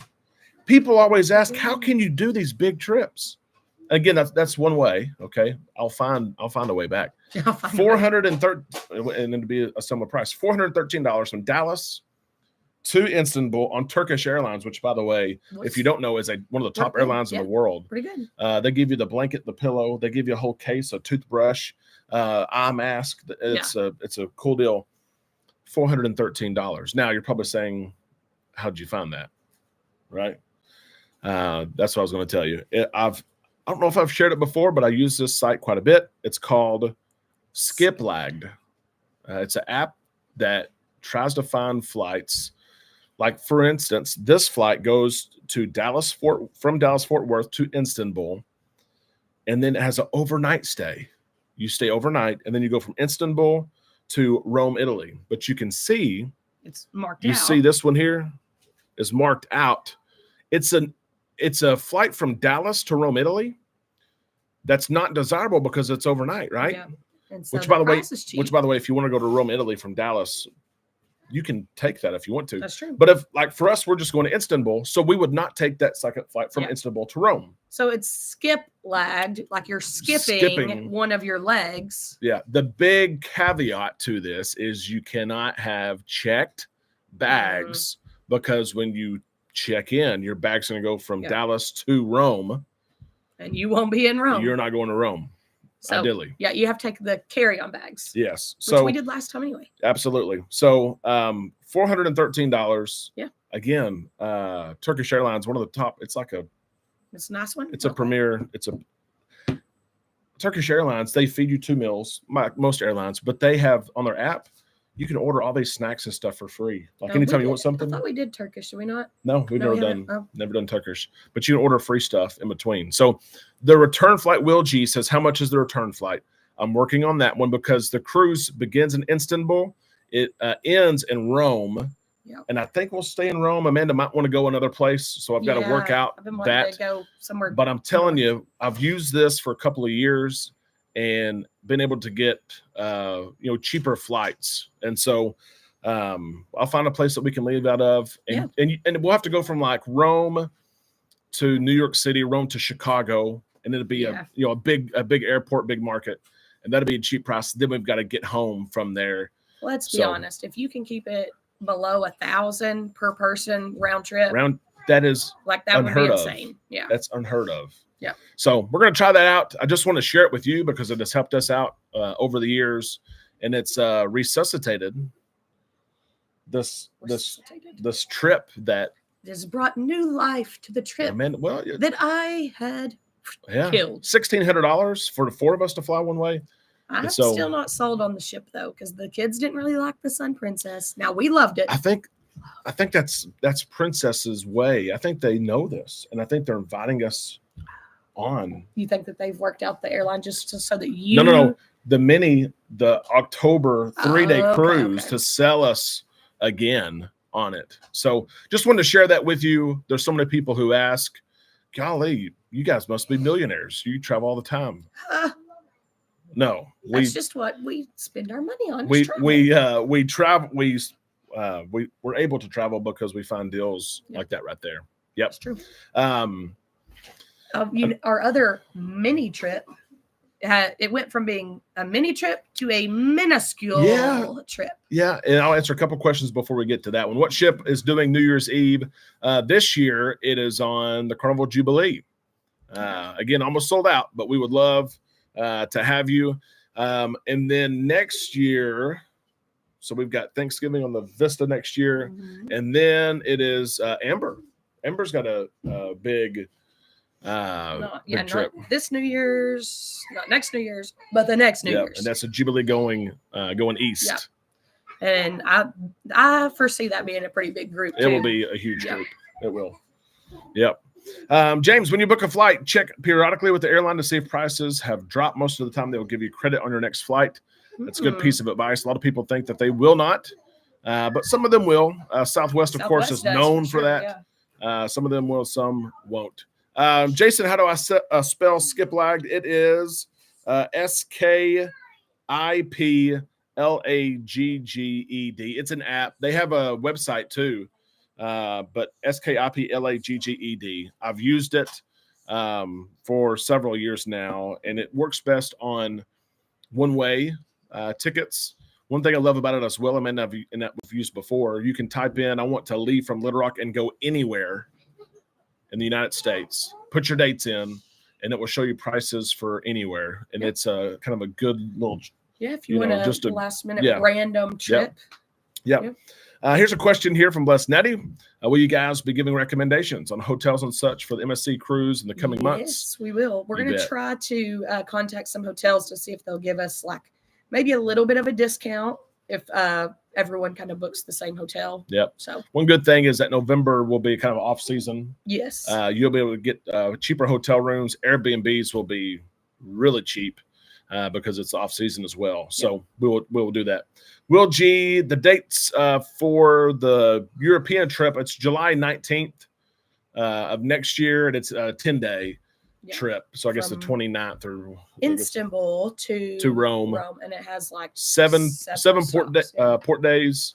People always ask, how can you do these big trips? Again, that's one way. Okay, I'll find a way back. $413, and it'll be a similar price. $413 from Dallas to Istanbul on Turkish Airlines, which, by the way, if you don't know, is one of the top airlines in the world. Pretty good. They give you the blanket, the pillow. They give you a whole case, a toothbrush, eye mask. It's a cool deal. $413. Now you're probably saying, how'd you find that? Right? That's what I was going to tell you. I don't know if I've shared it before, but I use this site quite a bit. It's called Skiplagged. It's an app that tries to find flights. Like, for instance, this flight goes to from Dallas Fort Worth to Istanbul, and then it has an overnight stay. You stay overnight, and then you go from Istanbul to Rome, Italy. But you can see it's marked out. You see this one here is marked out. It's a flight from Dallas to Rome, Italy. That's not desirable because it's overnight, right? Yeah. And so which by the way, if you want to go to Rome, Italy from Dallas, you can take that if you want to. That's true. But if, like, for us, we're just going to Istanbul, so we would not take that second flight from Istanbul to Rome. So it's skip-lagged, like you're skipping one of your legs. Yeah. The big caveat to this is you cannot have checked bags because when you check in, your bag's going to go from Dallas to Rome. And you won't be in Rome. You're not going to Rome. So, ideally. Yeah, you have to take the carry-on bags. Yes. Which we did last time anyway. Absolutely. So $413. Yeah. Again, Turkish Airlines, one of the top. It's a nice one. It's a premier. Turkish Airlines, they feed you 2 meals, most airlines, but they have on their app, you can order all these snacks and stuff for free. Like anytime you want something. I thought we did Turkish. Did we not? No, we've never done Turkish. But you can order free stuff in between. So the return flight, Will G says, how much is the return flight? I'm working on that one because the cruise begins in Istanbul. It ends in Rome. Yep. And I think we'll stay in Rome. Amanda might want to go another place. So I've got to work out I've been wanting to go somewhere. But I'm telling you, I've used this for a couple of years and been able to get cheaper flights. And so I'll find a place that we can leave out of. And we'll have to go from like Rome to New York City, Rome to Chicago, and it'll be a big airport, big market, and that'll be a cheap price. Then we've got to get home from there. Let's be honest. If you can keep it below 1,000 per person round trip, that is like that would be insane. Yeah, that's unheard of. Yeah. So we're going to try that out. I just want to share it with you because it has helped us out over the years, and it's resuscitated this trip that has brought new life to the trip that I had killed. $1,600 for the 4 of us to fly one way. I'm still not sold on the ship though, because the kids didn't really like the Sun Princess. Now we loved it. I think that's Princess's way. I think they know this, and I think they're inviting us on. You think that they've worked out the airline just so that you? No. The October 3-day cruise to sell us again on it. So just wanted to share that with you. There's so many people who ask, golly, you guys must be millionaires. You travel all the time. No, that's just what we spend our money on. We travel. We're able to travel because we find deals like that right there. Yep, that's true. Our other mini trip, it went from being a mini trip to a minuscule trip. Yeah, and I'll answer a couple questions before we get to that one. What ship is doing New Year's Eve this year? It is on the Carnival Jubilee. Again, almost sold out, but we would love to have you. And then next year, so we've got Thanksgiving on the Vista next year, and then it is Amber. Amber's got a big big trip. Not this New Year's, not next New Year's, but the next New Year's. And that's a Jubilee going east. Yep. And I foresee that being a pretty big group. It will be a huge group. It will. Yep. James, when you book a flight, check periodically with the airline to see if prices have dropped. Most of the time, they will give you credit on your next flight. That's a good piece of advice. A lot of people think that they will not, but some of them will. Southwest, of course, is known for that. Yeah. Some of them will, some won't. Jason, how do I spell skip lagged? It is SKIPLAGGED. It's an app. They have a website too, but SKIPLAGGED. I've used it for several years now, and it works best on one-way tickets. One thing I love about it as well, I mean, we've used before, you can type in, I want to leave from Little Rock and go anywhere in the United States. Put your dates in, and it will show you prices for anywhere. And it's a kind of a good little, if you want just a last minute random trip. Yep. Here's a question here from Blessed Nettie. Will you guys be giving recommendations on hotels and such for the MSC cruise in the coming months? Yes, we will. We're going to try to contact some hotels to see if they'll give us like maybe a little bit of a discount if everyone kind of books the same hotel. Yep. So one good thing is that November will be kind of off season. Yes. You'll be able to get cheaper hotel rooms. Airbnbs will be really cheap because it's off season as well. So we'll do that. Will G, the dates for the European trip, it's July 19th of next year, and it's a 10-day trip. So I guess the 29th or Istanbul to Rome, and it has like seven port days,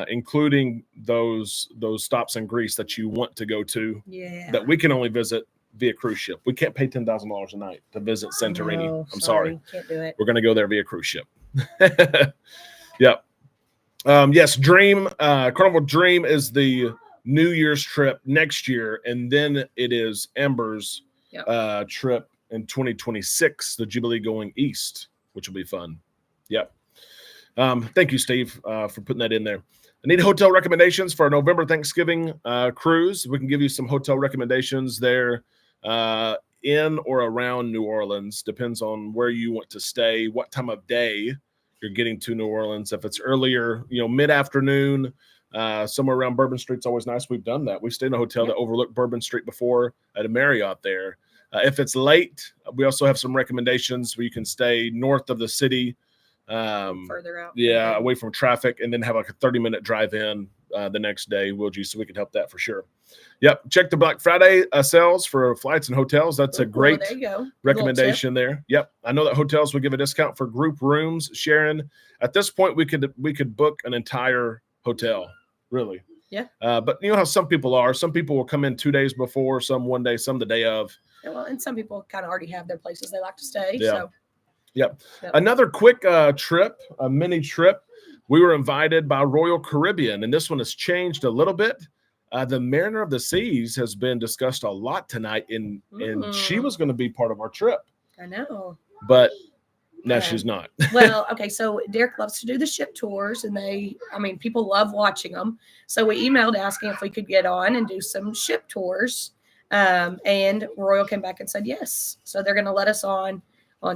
including those stops in Greece that you want to go to. Yeah, that we can only visit via cruise ship. We can't pay $10,000 a night to visit Santorini. No, I'm sorry, can't do it. We're going to go there via cruise ship. Yep. Yes, Carnival Dream is the New Year's trip next year, and then it is Amber's trip in 2026, the Jubilee going east, which will be fun. Yep. Thank you, Steve, for putting that in there. I need hotel recommendations for our November Thanksgiving cruise. We can give you some hotel recommendations there in or around New Orleans. Depends on where you want to stay, what time of day you're getting to New Orleans. If it's earlier, mid-afternoon, somewhere around Bourbon Street's always nice. We've done that. We've stayed in a hotel that overlooked Bourbon Street before at a Marriott there. If it's late, we also have some recommendations where you can stay north of the city, further out. Yeah, away from traffic, and then have like a 30-minute drive in the next day, will you? So we can help that for sure. Yep. Check the Black Friday sales for flights and hotels. That's a great recommendation there. Yep. I know that hotels will give a discount for group rooms. Sharon, at this point, we could book an entire hotel, really. Yeah. But you know how some people are. Some people will come in 2 days before, some one day, some the day of. Yeah, well, and some people kind of already have their places they like to stay. Yeah. So. Yep. Another quick trip, a mini trip. We were invited by Royal Caribbean, and this one has changed a little bit. The Mariner of the Seas has been discussed a lot tonight, and she was going to be part of our trip. I know. But no, she's not. Well, okay, so Derek loves to do the ship tours, and people love watching them. So we emailed asking if we could get on and do some ship tours, and Royal came back and said yes. So they're going to let us on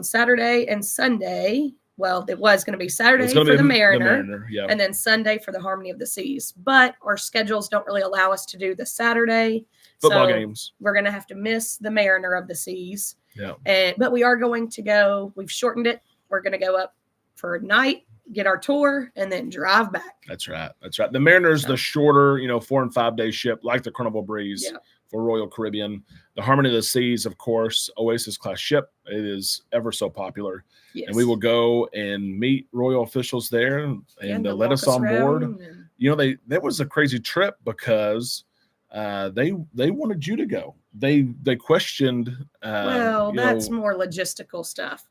Saturday and Sunday. Well, it was going to be Saturday for the Mariner, and then Sunday for the Harmony of the Seas. But our schedules don't really allow us to do the Saturday. Football games. We're going to have to miss the Mariner of the Seas. Yeah. But we are going to go. We've shortened it. We're going to go up for a night, get our tour, and then drive back. That's right. The Mariner's the shorter, 4 and 5 day ship, like the Carnival Breeze for Royal Caribbean. The Harmony of the Seas, of course, Oasis class ship. It is ever so popular. Yes. And we will go and meet royal officials there and let us on board. That was a crazy trip because they wanted you to go. They questioned. That's more logistical stuff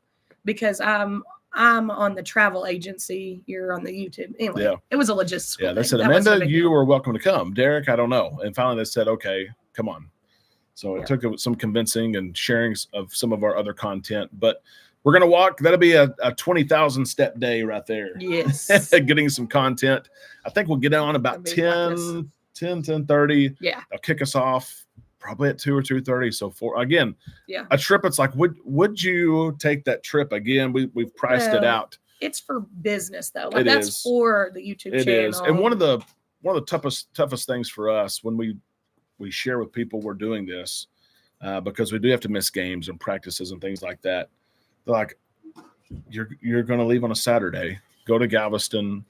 because I'm on the travel agency. You're on the YouTube. Anyway, it was a logistical. Yeah, they said, Amanda, you are welcome to come. Derek, I don't know. And finally they said, okay, come on. So it took some convincing and sharing of some of our other content, but we're going to walk. That'll be a 20,000 step day right there. Yes. Getting some content. I think we'll get on about 10:30. Yeah. They'll kick us off probably at 2 or 2:30. So for again, Yeah. a trip, it's like, would you take that trip again? We've priced it out. It's for business though. Like that's for the YouTube channel. It is. And one of the toughest things for us when we share with people we're doing this, because we do have to miss games and practices and things like that. They're like, you're going to leave on a Saturday, go to Galveston,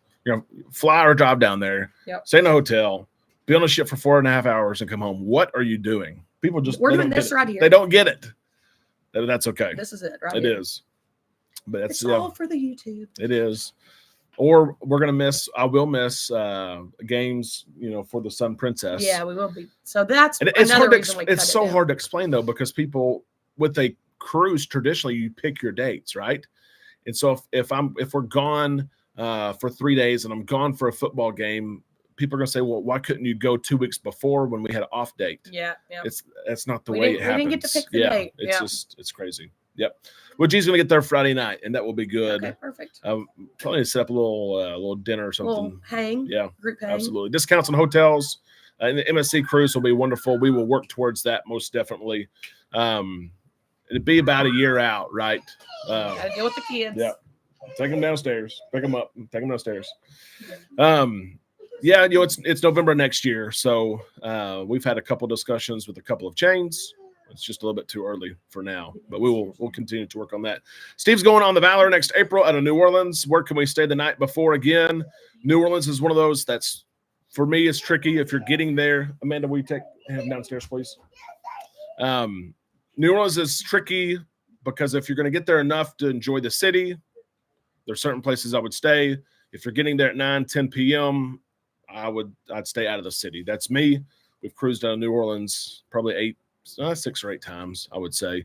fly or drive down there, stay in a hotel, be on a ship for 4.5 hours and come home. What are you doing? People just, we're doing this right here. They don't get it. That's okay. This is it, right? It is. But it's all for the YouTube. It is. Or we're going to I will miss games, for the Sun Princess. Yeah, we will be. So that's it's hard it's so hard to explain though, because people with a cruise, traditionally you pick your dates, right? And so if we're gone for 3 days and I'm gone for a football game, people are going to say, well, why couldn't you go 2 weeks before when we had an off date? Yeah. That's not the way it happens. We didn't get to pick the date. It's crazy. Yep. Well, G's going to get there Friday night, and that will be good. Okay, perfect. Probably set up a little dinner or something. Little hang. Yeah. Group hang. Absolutely. Discounts on hotels. And the MSC cruise will be wonderful. We will work towards that most definitely. It'd be about a year out, right? Gotta deal with the kids. Yeah. Take them downstairs. Pick them up. Take them downstairs. Yeah, it's November next year, so we've had a couple discussions with a couple of chains. It's just a little bit too early for now, but we'll continue to work on that. Steve's going on the Valor next April out of New Orleans. Where can we stay the night before again? New Orleans is one of those that's, for me, it's tricky if you're getting there. Amanda, will you take him downstairs, please? New Orleans is tricky because if you're going to get there enough to enjoy the city, there's certain places I would stay. If you're getting there at 9, 10 p.m., I'd stay out of the city. That's me. We've cruised out of New Orleans probably 6 or 8 times, I would say.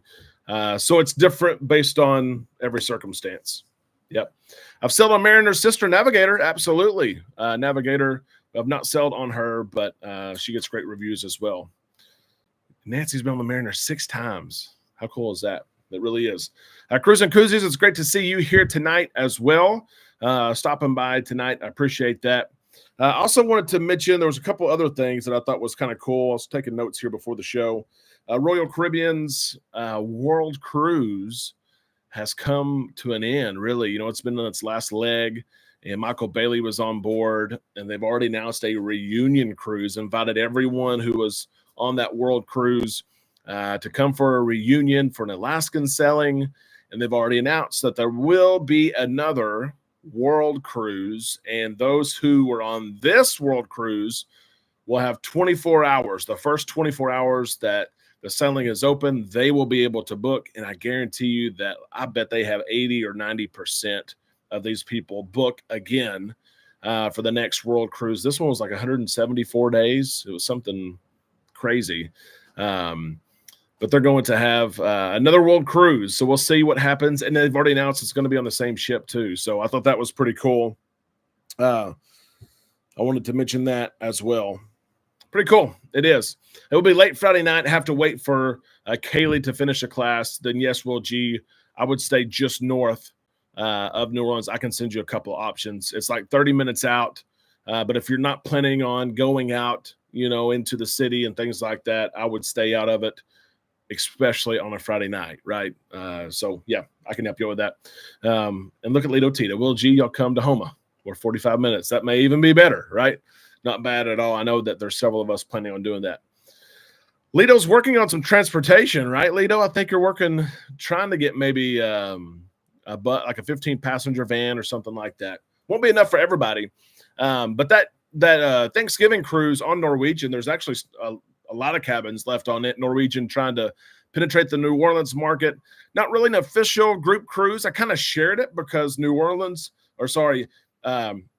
So it's different based on every circumstance. Yep. I've sailed on Mariner's sister, Navigator. Absolutely. Navigator, I've not sailed on her, but she gets great reviews as well. Nancy's been on the Mariner 6 times. How cool is that? It really is. Cruising Koozies, it's great to see you here tonight as well. Stopping by tonight. I appreciate that. I also wanted to mention there was a couple other things that I thought was kind of cool. I was taking notes here before the show. Royal Caribbean's World Cruise has come to an end, really. It's been on its last leg, and Michael Bailey was on board, and they've already announced a reunion cruise, invited everyone who was on that World Cruise to come for a reunion for an Alaskan sailing, and they've already announced that there will be another World Cruise, and those who were on this World Cruise will have 24 hours. The first 24 hours that the sailing is open, they will be able to book, and I guarantee you that I bet they have 80 or 90% of these people book again for the next World Cruise. This one was like 174 days. It was something crazy. But they're going to have another World Cruise. So we'll see what happens. And they've already announced it's going to be on the same ship too. So I thought that was pretty cool. I wanted to mention that as well. Pretty cool. It is. It will be late Friday night. Have to wait for Kaylee to finish a class. Then yes, I would stay just north of New Orleans. I can send you a couple of options. It's like 30 minutes out. But if you're not planning on going out, into the city and things like that, I would stay out of it, especially on a Friday night, right? So, yeah, I can help you with that. And look at Lido Tita. Will G, y'all come to Homa for 45 minutes. That may even be better, right? Not bad at all. I know that there's several of us planning on doing that. Lido's working on some transportation, right, Lido? I think you're trying to get maybe like a 15-passenger van or something like that. Won't be enough for everybody. But that Thanksgiving cruise on Norwegian, there's actually a lot of cabins left on it. Norwegian trying to penetrate the New Orleans market. Not really an official group cruise. I kind of shared it because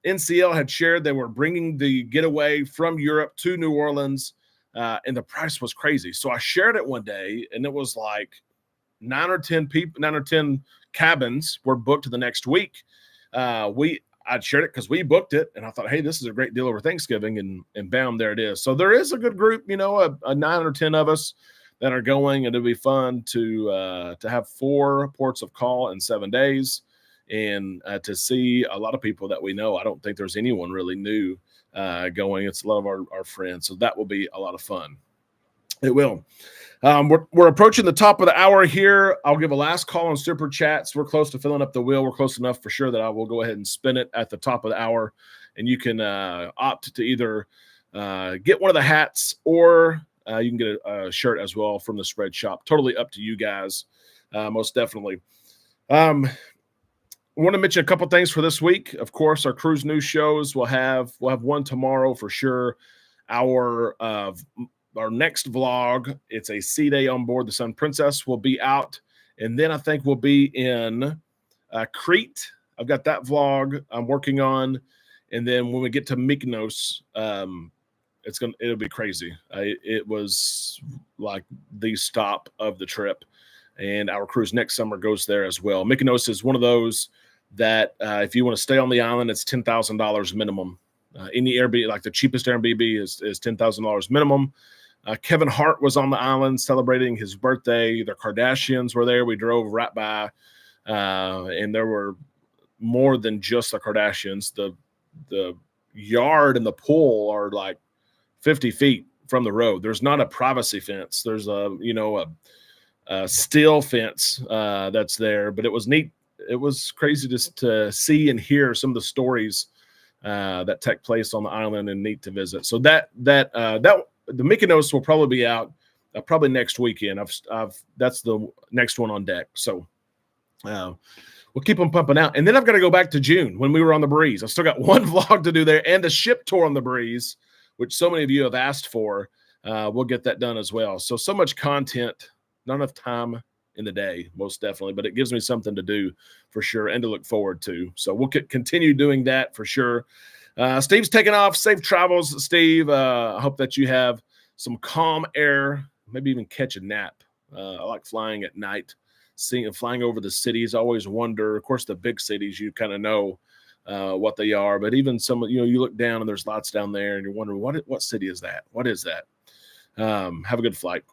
NCL had shared they were bringing the getaway from Europe to New Orleans, and the price was crazy. So I shared it one day, and it was like 9 or 10 cabins were booked the next week. I'd shared it because we booked it, and I thought, hey, this is a great deal over Thanksgiving, and bam, there it is. So there is a good group, a 9 or 10 of us that are going, and it'll be fun to have 4 ports of call in 7 days, and to see a lot of people that we know. I don't think there's anyone really new going. It's a lot of our friends, so that will be a lot of fun. It will. We're approaching the top of the hour here. I'll give a last call on super chats. We're close to filling up the wheel. We're close enough for sure that I will go ahead and spin it at the top of the hour, and you can opt to either get one of the hats or you can get a shirt as well from the spread shop. Totally up to you guys, most definitely. I want to mention a couple things for this week. Of course, our cruise news shows. We'll have one tomorrow for sure. Our next vlog, it's a sea day on board the Sun Princess, will be out, and then I think we'll be in Crete. I've got that vlog I'm working on, and then when we get to Mykonos, it'll be crazy. It was like the stop of the trip, and our cruise next summer goes there as well. Mykonos is one of those that if you want to stay on the island, it's $10,000 minimum. Any Airbnb, like the cheapest Airbnb, is $10,000 minimum. Kevin Hart was on the island celebrating his birthday. The Kardashians were there. We drove right by, and there were more than just the Kardashians. The yard and the pool are like 50 feet from the road. There's not a privacy fence. There's a steel fence that's there, but it was neat. It was crazy to see and hear some of the stories that take place on the island, and neat to visit. So that the Mykonos will probably be out probably next weekend. That's the next one on deck. So we'll keep them pumping out. And then I've got to go back to June when we were on the Breeze. I've still got one vlog to do there and a ship tour on the Breeze, which so many of you have asked for. We'll get that done as well. So much content, not enough time in the day, most definitely, but it gives me something to do for sure and to look forward to. So we'll continue doing that for sure. Steve's taking off. Safe travels, Steve. I hope that you have some calm air, maybe even catch a nap. I like flying at night, flying over the cities. I always wonder, of course, the big cities, you kind of know what they are, but even some, you look down and there's lots down there and you're wondering, what city is that? What is that? Have a good flight.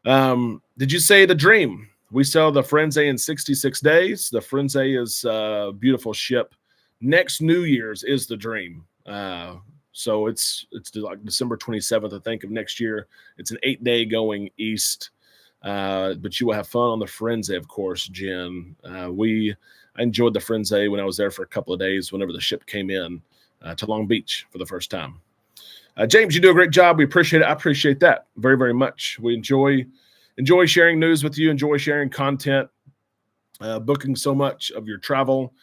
Did you say the Dream? We sell the Frenzy in 66 days. The Frenzy is a beautiful ship. Next New Year's is the Dream. So it's like December 27th, I think, of next year. It's an 8-day going east. But you will have fun on the Frenzy, of course, Jen. I enjoyed the Frenzy when I was there for a couple of days whenever the ship came in to Long Beach for the first time. James, you do a great job. We appreciate it. I appreciate that very, very much. We enjoy sharing news with you, enjoy sharing content, booking so much of your travel.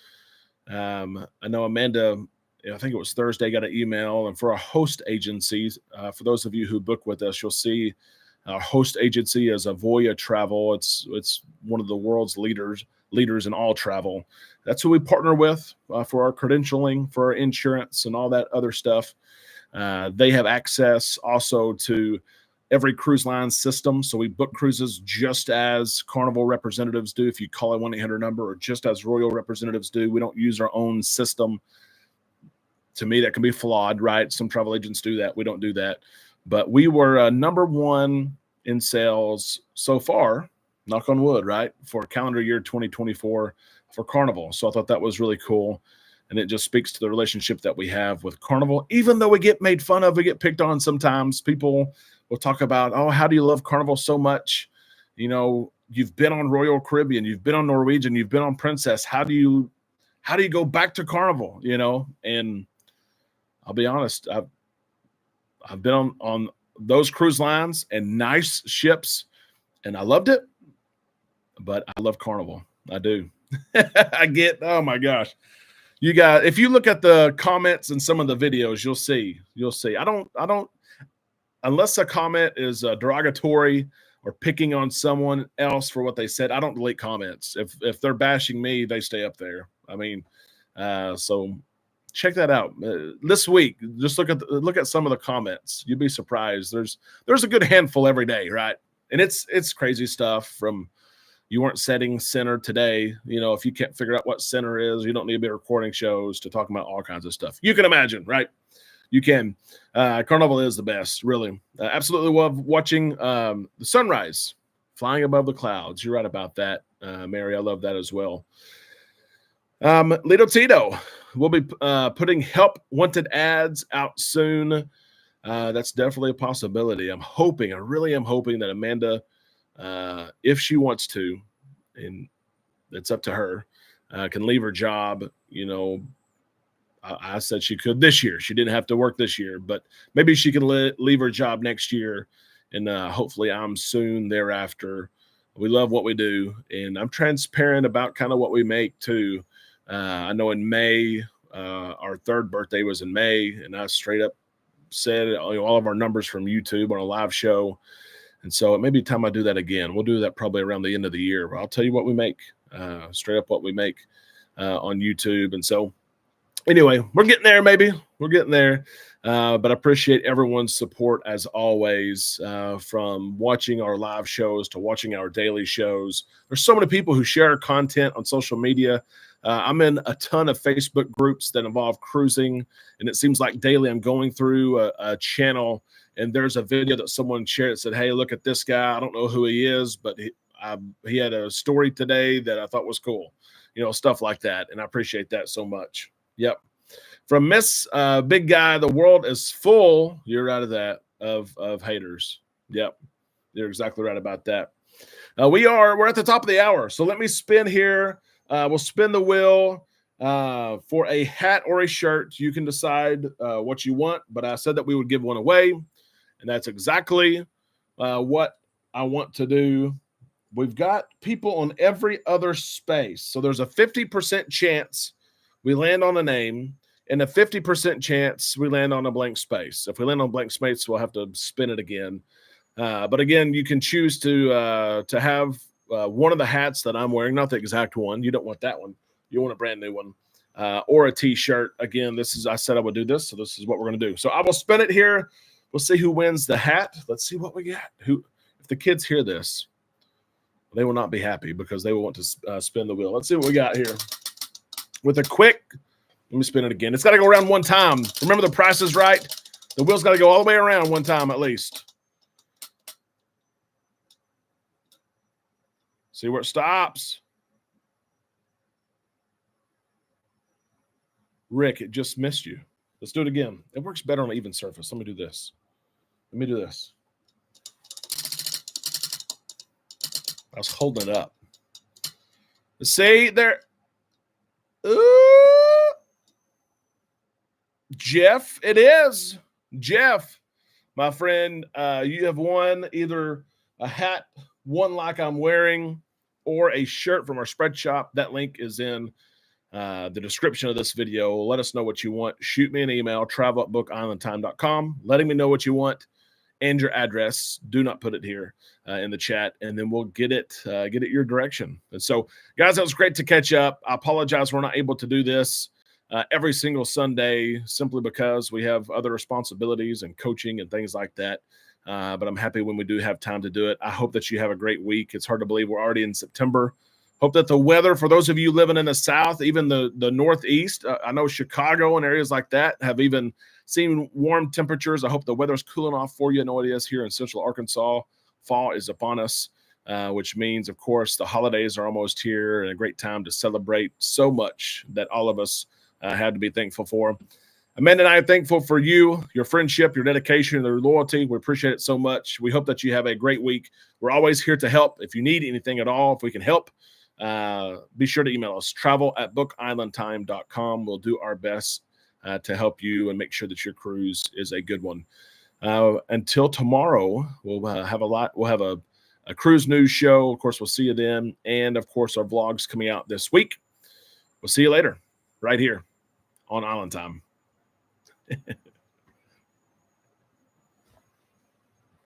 I know Amanda, I think it was Thursday, got an email, and for our host agencies, for those of you who book with us, you'll see our host agency is Avoya Travel. It's one of the world's leaders in all travel. That's who we partner with for our credentialing, for our insurance, and all that other stuff. They have access also to every cruise line system. So we book cruises just as Carnival representatives do if you call a 1-800 number, or just as Royal representatives do. We don't use our own system. To me, that can be flawed, right? Some travel agents do that. We don't do that. But we were number one in sales so far, knock on wood, right, for calendar year 2024 for Carnival. So I thought that was really cool. And it just speaks to the relationship that we have with Carnival. Even though we get made fun of, we get picked on sometimes. People will talk about, oh, how do you love Carnival so much? You've been on Royal Caribbean, you've been on Norwegian, you've been on Princess. How do you go back to Carnival? And I'll be honest, I've been on those cruise lines and nice ships, and I loved it. But I love Carnival. I do. Oh my gosh. You guys, if you look at the comments in some of the videos, you'll see. I don't, unless a comment is derogatory or picking on someone else for what they said, I don't delete comments. If they're bashing me, they stay up there. I mean, so check that out. This week, just look at some of the comments. You'd be surprised. There's a good handful every day, right? And it's crazy stuff from, you weren't setting center today. If you can't figure out what center is, you don't need to be recording shows to talk about all kinds of stuff. You can imagine, right? You can. Carnival is the best, really. Absolutely love watching the sunrise, flying above the clouds. You're right about that, Mary. I love that as well. Lito Tito will be putting help wanted ads out soon. That's definitely a possibility. I really am hoping that Amanda, if she wants to, and it's up to her, can leave her job. You know, I said she could this year. She didn't have to work this year, but maybe she can leave her job next year, and hopefully I'm soon thereafter. We love what we do, and I'm transparent about kind of what we make too. I know in May, our third birthday was in May, and I straight up said all of our numbers from YouTube on a live show. And so it may be time I do that again. We'll do that probably around the end of the year. I'll tell you what we make, straight up what we make on YouTube. And so anyway, we're getting there, maybe. We're getting there. But I appreciate everyone's support as always, from watching our live shows to watching our daily shows. There's so many people who share content on social media. I'm in a ton of Facebook groups that involve cruising, and it seems like daily I'm going through a channel, and there's a video that someone shared that said, hey, look at this guy. I don't know who he is, but he had a story today that I thought was cool, stuff like that, and I appreciate that so much. Yep. From Miss Big Guy, the world is full, you're right of that, of haters. Yep. You're exactly right about that. We're at the top of the hour, so let me spin here. We'll spin the wheel for a hat or a shirt. You can decide what you want, but I said that we would give one away, and that's exactly what I want to do. We've got people on every other space, so there's a 50% chance we land on a name and a 50% chance we land on a blank space. If we land on blank space, we'll have to spin it again. But again, you can choose to have one of the hats that I'm wearing, not the exact one. You don't want that one. You want a brand new one, or a T-shirt. Again, I said I would do this, so this is what we're going to do. So I will spin it here. We'll see who wins the hat. Let's see what we got. If the kids hear this, they will not be happy because they will want to spin the wheel. Let's see what we got here. With a quick, let me spin it again. It's got to go around one time. Remember, the price is right. The wheel's got to go all the way around one time at least. See where it stops. Rick, it just missed you. Let's do it again. It works better on an even surface. Let me do this. I was holding it up. See there. Ooh. Jeff, it is. Jeff, my friend, you have won either a hat, one like I'm wearing, or a shirt from our spread shop. That link is in the description of this video. Let us know what you want. Shoot me an email, travel@bookislandtime.com, letting me know what you want and your address. Do not put it here in the chat, and then we'll get it your direction. And so, guys, that was great to catch up. I apologize we're not able to do this every single Sunday simply because we have other responsibilities and coaching and things like that. But I'm happy when we do have time to do it. I hope that you have a great week. It's hard to believe we're already in September. Hope that the weather, for those of you living in the South, even the Northeast, I know Chicago and areas like that have even seen warm temperatures. I hope the weather's cooling off for you. I know it is here in Central Arkansas. Fall is upon us, which means, of course, the holidays are almost here and a great time to celebrate so much that all of us had to be thankful for. Amanda and I are thankful for you, your friendship, your dedication, and your loyalty. We appreciate it so much. We hope that you have a great week. We're always here to help. If you need anything at all, if we can help, be sure to email us, travel@bookislandtime.com. We'll do our best to help you and make sure that your cruise is a good one. Until tomorrow, we'll have a cruise news show. Of course, we'll see you then. And of course, our vlogs coming out this week. We'll see you later right here on Island Time.